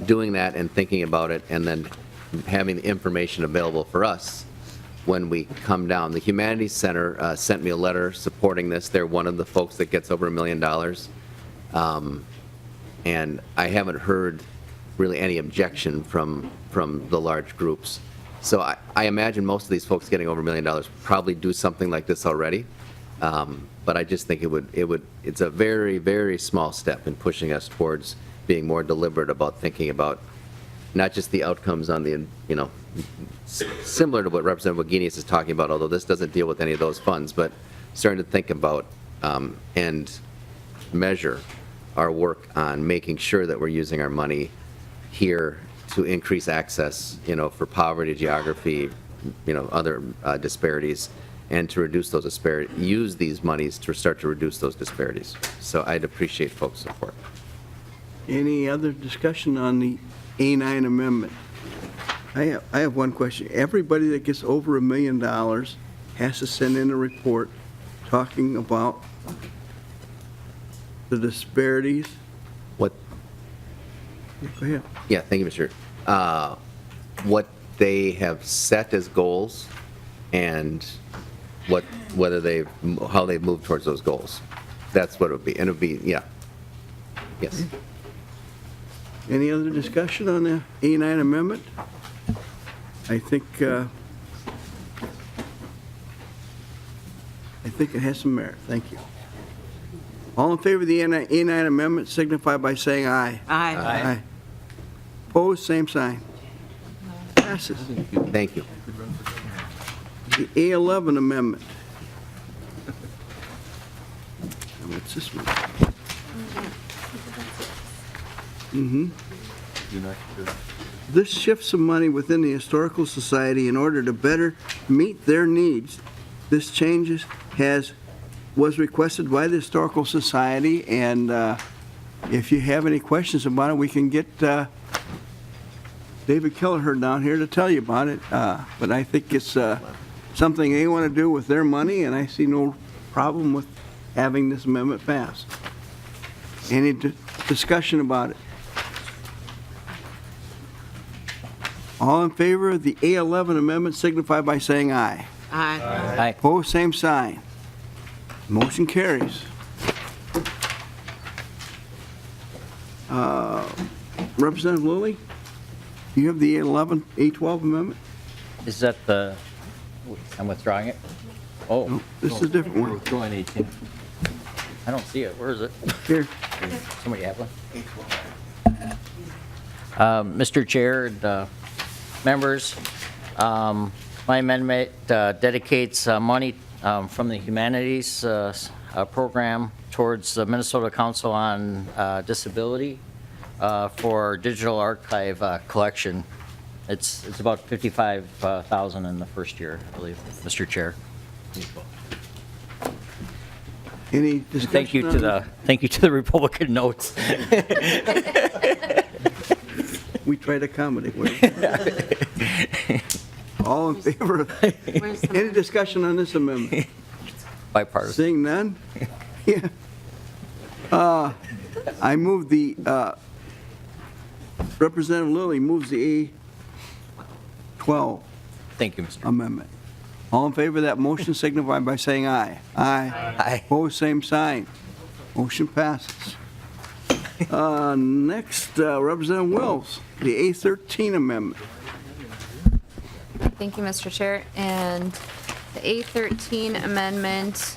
doing that and thinking about it, and then having the information available for us when we come down. The Humanities Center sent me a letter supporting this. They're one of the folks that gets over $1 million. And I haven't heard really any objection from the large groups. So I imagine most of these folks getting over $1 million probably do something like this already. But I just think it's a very, very small step in pushing us towards being more deliberate about thinking about not just the outcomes on the, similar to what Representative Wagenius is talking about, although this doesn't deal with any of those funds, but starting to think about and measure our work on making sure that we're using our money here to increase access, for poverty, geography, other disparities, and to reduce those disparities, use these monies to start to reduce those disparities. So I'd appreciate folks' support. Any other discussion on the A9 amendment? I have one question. Everybody that gets over $1 million has to send in a report talking about the disparities. What? Go ahead. Yeah, thank you, Mr. What they have set as goals and how they've moved towards those goals. That's what it would be. And it would be, yeah. Yes. Any other discussion on the A9 amendment? I think it has some merit. Thank you. All in favor of the A9 amendment signify by saying aye. Aye. Aye. Opposed, same sign. Passes. Thank you. The A11 amendment. Now, what's this one? This shifts some money within the Historical Society in order to better meet their needs. This changes was requested by the Historical Society, and if you have any questions about it, we can get David Kelleher down here to tell you about it. But I think it's something they want to do with their money, and I see no problem with having this amendment passed. Any discussion about it? All in favor of the A11 amendment signify by saying aye. Aye. Aye. Opposed, same sign. Motion carries. Representative Lilly, you have the A12 amendment? Is that I'm withdrawing it? Oh. No, this is a different one. We're withdrawing 18. I don't see it. Where is it? Here. Somebody have one? Mr. Chair and members, my amendment dedicates money from the Humanities program towards the Minnesota Council on Disability for digital archive collection. It's about 55,000 in the first year, I believe, Mr. Chair. Any discussion? Thank you to the Republican notes. We try to accommodate. All in favor of, any discussion on this amendment? Bipartisan. Seeing none? Yeah. I move the, Representative Lilly moves the A12 Thank you, Mr. amendment. All in favor of that motion signify by saying aye. Aye. Opposed, same sign. Motion passes. Next, Representative Wills, the A13 amendment. Thank you, Mr. Chair. And the A13 amendment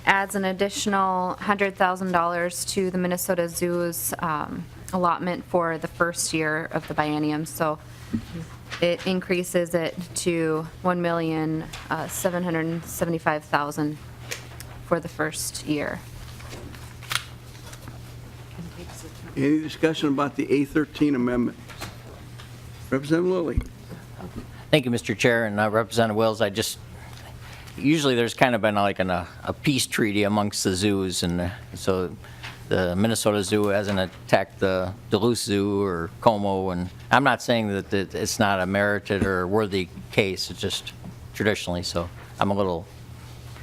adds an additional $100,000 to the Minnesota Zoo's allotment for the first year of the biennium. So it increases it to $1,775,000 for the first year. Any discussion about the A13 amendment? Representative Lilly. Thank you, Mr. Chair, and Representative Wills. Usually there's kind of been like a peace treaty amongst the zoos, and so the Minnesota Zoo hasn't attacked the Duluth Zoo or Como, and I'm not saying that it's not a merited or worthy case, it's just traditionally, so I'm a little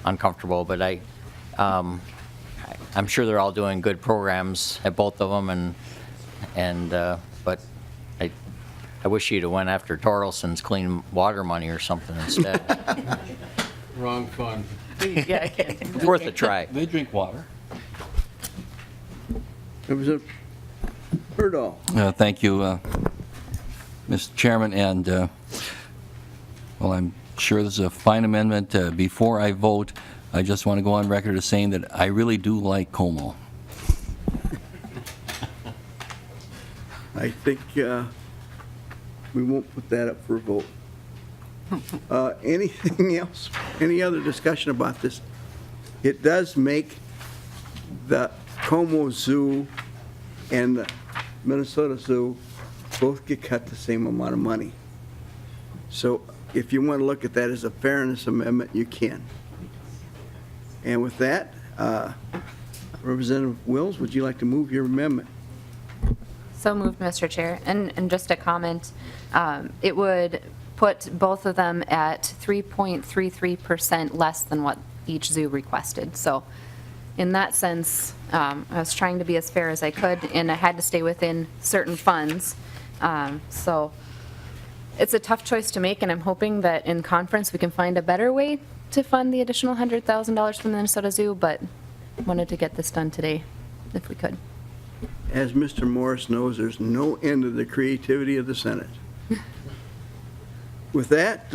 uncomfortable, but I'm sure they're all doing good programs at both of them, but I wish you'd have went after Torkelson's clean water money or something instead. Wrong fund. Yeah, it's worth a try. They drink water. Representative Berdahl. Thank you, Mr. Chairman, and well, I'm sure this is a fine amendment. Before I vote, I just want to go on record as saying that I really do like Como. I think we won't put that up for a vote. Anything else? Any other discussion about this? It does make the Como Zoo and the Minnesota Zoo both get cut the same amount of money. So if you want to look at that as a fairness amendment, you can. And with that, Representative Wills, would you like to move your amendment? So moved, Mr. Chair. And just a comment, it would put both of them at 3.33% less than what each zoo requested. So in that sense, I was trying to be as fair as I could, and I had to stay within certain funds. So it's a tough choice to make, and I'm hoping that in conference we can find a better way to fund the additional $100,000 from the Minnesota Zoo, but wanted to get this done today if we could. As Mr. Morris knows, there's no end to the creativity of the Senate. With that,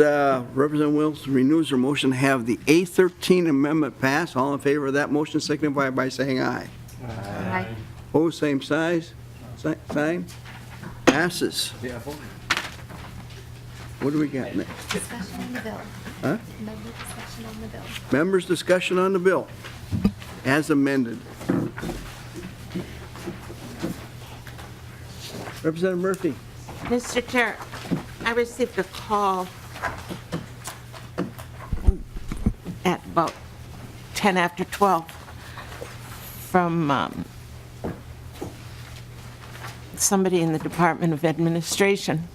Representative Wills renews her motion to have the A13 amendment pass. All in favor of that motion signify by saying aye. Aye. Opposed, same sign. Passes. What do we got next? Discussion on the bill. Huh? Member discussion on the bill. Members' discussion on the bill as amended. Representative Murphy. Mr. Chair, I received a call at about 10 after 12 from somebody in the Department of Administration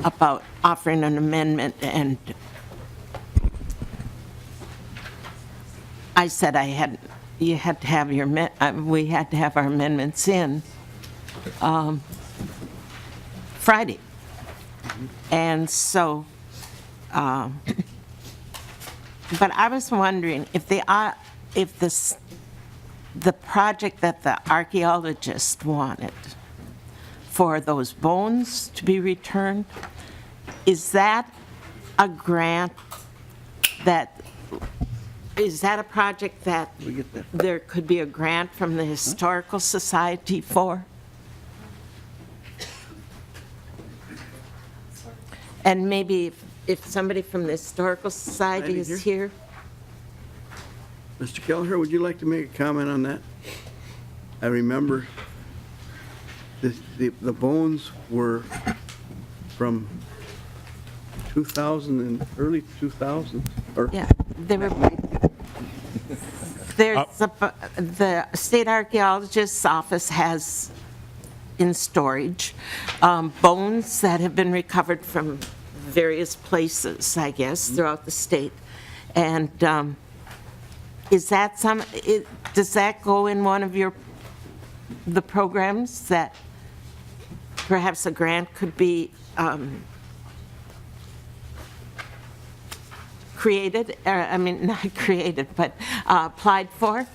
about offering an amendment, and I said you had to have your, we had to have our amendments in Friday. And so, but I was wondering if the project that the archaeologist wanted for those bones to be returned, is that a grant is that a project that there could be a grant from the Historical Society for? And maybe if somebody from the Historical Society is here. Mr. Kelleher, would you like to make a comment on that? I remember the bones were from 2000 and early 2000s. Or Yeah, they were, the state archaeologist's office has in storage bones that have been recovered from various places, I guess, throughout the state. And is that does that go in one of the programs that perhaps a grant could be created, I mean, not created, but applied for?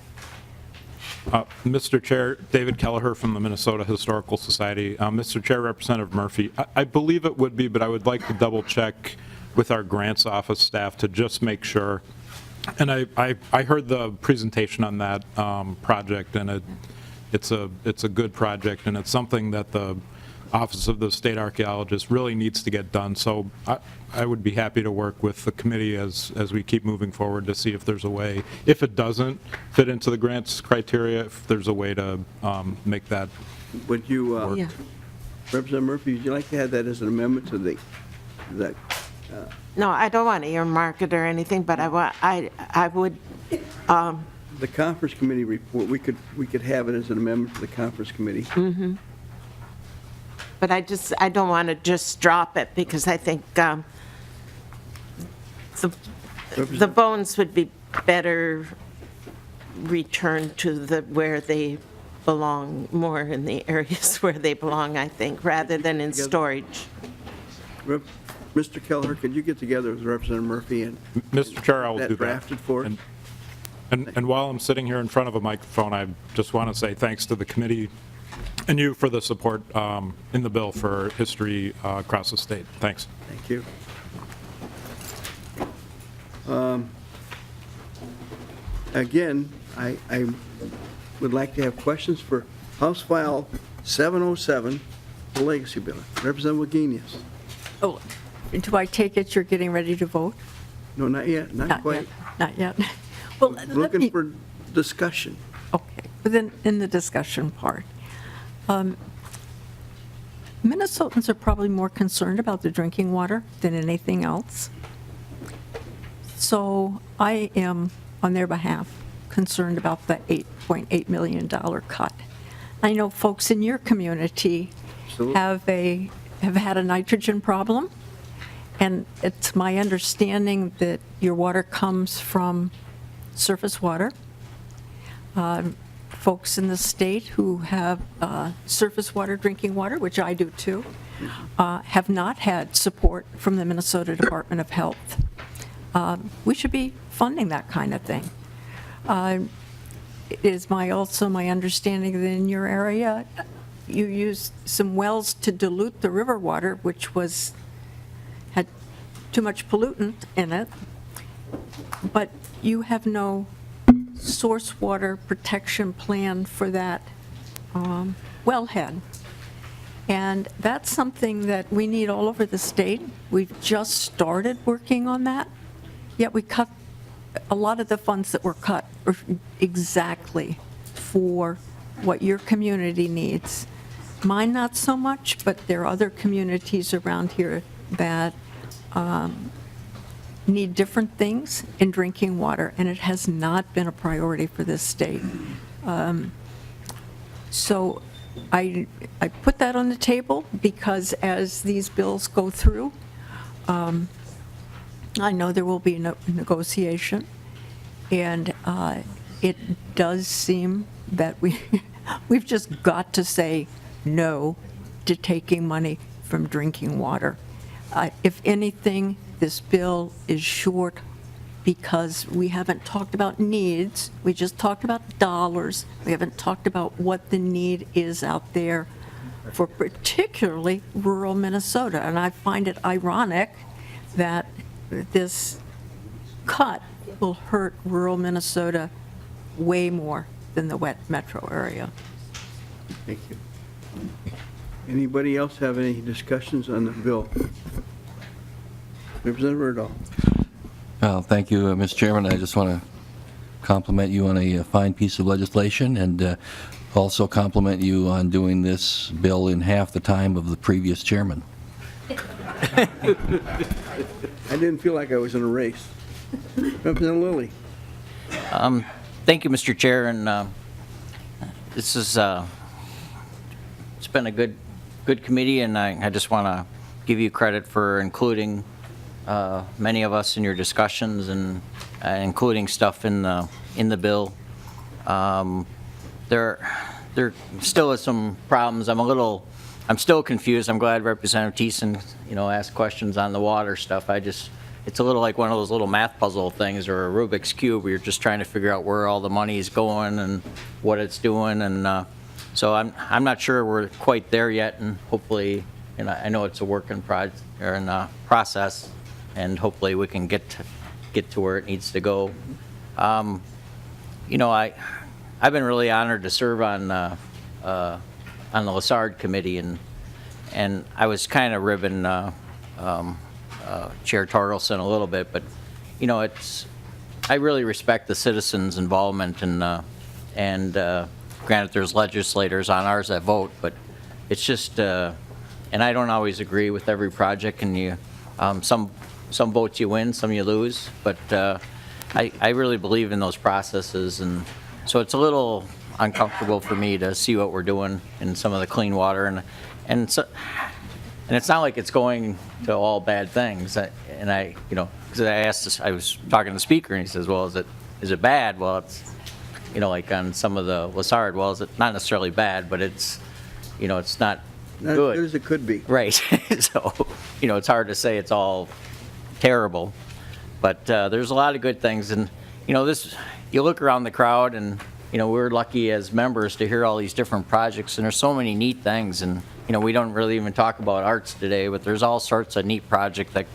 Mr. Chair, David Kelleher from the Minnesota Historical Society. Mr. Chair, Representative Murphy, I believe it would be, but I would like to double check with our grants office staff to just make sure. And I heard the presentation on that project, and it's a good project, and it's something that the Office of the State Archaeologist really needs to get done. So I would be happy to work with the committee as we keep moving forward to see if there's a way, if it doesn't fit into the grants criteria, if there's a way to make that would you, Yeah. Representative Murphy, would you like to have that as an amendment to that? No, I don't want to earmark it or anything, but I would, The conference committee report, we could have it as an amendment to the conference committee. but I don't want to just drop it because I think the bones would be better returned to where they belong, more in the areas where they belong, I think, rather than in storage. Mr. Kelleher, could you get together with Representative Murphy and Mr. Chair, I will do that. drafted for us? And while I'm sitting here in front of a microphone, I just want to say thanks to the committee and you for the support in the bill for history across the state. Thanks. Thank you. Again, I would like to have questions for House File 707, the Legacy Bill. Representative Wagenius. Oh, do I take it you're getting ready to vote? No, not yet, not quite. Not yet. Well, let Looking me, for discussion. okay, but then in the discussion part, Minnesotans are probably more concerned about the drinking water than anything else. So I am, on their behalf, concerned about the $8.8 million cut. I know folks in your community have had a nitrogen problem, and it's my understanding that your water comes from surface water. Folks in the state who have surface water drinking water, which I do too, have not had support from the Minnesota Department of Health. We should be funding that kind of thing. It is also my understanding that in your area, you used some wells to dilute the river water, which had too much pollutant in it, but you have no source water protection plan for that wellhead. And that's something that we need all over the state. We've just started working on that, yet we cut a lot of the funds that were cut are exactly for what your community needs. Mine not so much, but there are other communities around here that need different things in drinking water, and it has not been a priority for this state. So I put that on the table because as these bills go through, I know there will be no negotiation, and it does seem that we've just got to say no to taking money from drinking water. If anything, this bill is short because we haven't talked about needs. We just talked about dollars. We haven't talked about what the need is out there for particularly rural Minnesota. And I find it ironic that this cut will hurt rural Minnesota way more than the wet metro area. Thank you. Anybody else have any discussions on the bill? Representative Erdahl. Well, thank you, Mr. Chairman. I just want to compliment you on a fine piece of legislation, and also compliment you on doing this bill in half the time of the previous chairman. I didn't feel like I was in a race. Representative Lilly. Thank you, Mr. Chair, and this is, it's been a good committee, and I just want to give you credit for including many of us in your discussions and including stuff in the bill. There still is some problems. I'm still confused. I'm glad Representative Thiessen, asked questions on the water stuff. It's a little like one of those little math puzzle things or a Rubik's Cube where you're just trying to figure out where all the money is going and what it's doing. And so I'm not sure we're quite there yet, and hopefully, I know it's a work in process, and hopefully we can get to where it needs to go. I've been really honored to serve on the Lessard Committee, and I was kind of ribbing Chair Torkelson a little bit, but I really respect the citizens' involvement, and granted there's legislators on ours that vote, but it's just and I don't always agree with every project, and some votes you win, some you lose, but I really believe in those processes, and so it's a little uncomfortable for me to see what we're doing in some of the clean water, and it's not like it's going to all bad things. Because I was talking to the speaker, and he says, "Well, is it bad?" Well, it's like on some of the Lessard wells, it's not necessarily bad, but it's it's not good. As it could be. Right. So it's hard to say it's all terrible, but there's a lot of good things, and you look around the crowd, and we're lucky as members to hear all these different projects, and there's so many neat things, and we don't really even talk about arts today, but there's all sorts of neat projects that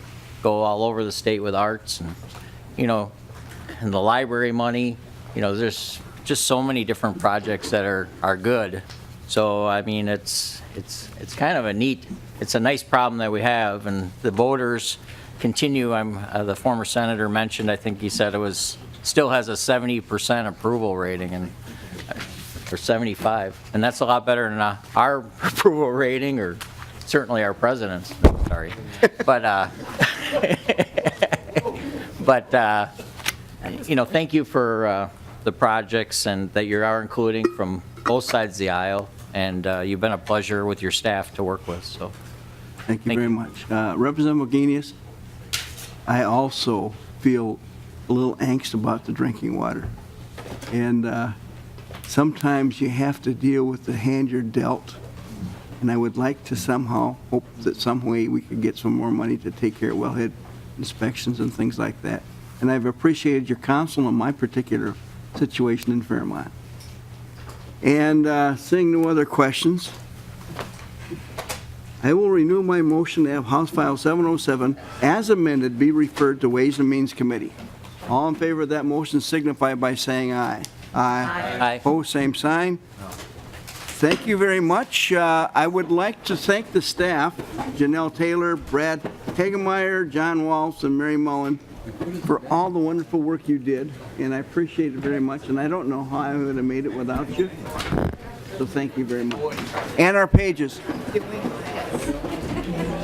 go all over the state with arts, and and the library money, there's just so many different projects that are good. So I mean, it's kind of it's a nice problem that we have, and the voters continue. The former senator mentioned, I think he said still has a 70% approval rating, or 75, and that's a lot better than our approval rating, or certainly our president's. Sorry, but thank you for the projects and that you are including from both sides of the aisle, and you've been a pleasure with your staff to work with. So, thank you very much, Representative Wagenius. I also feel a little angst about the drinking water, and sometimes you have to deal with the hand you're dealt, and I would like to somehow hope that some way we could get some more money to take care of wellhead inspections and things like that. And I've appreciated your counsel on my particular situation in Fairmont. And seeing no other questions, I will renew my motion to have House File 707 as amended be referred to Ways and Means Committee. All in favor of that motion signify by saying aye. Aye. Aye. Opposed, same sign. Thank you very much. I would like to thank the staff, Janelle Taylor, Brad Hagemeyer, John Waltz, and Mary Mullen, for all the wonderful work you did, and I appreciate it very much, and I don't know how I would have made it without you, so thank you very much. And our pages.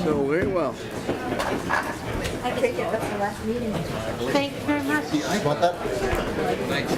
So, very well. I take it that's the last meeting. Thank you very much. I want that. Thanks.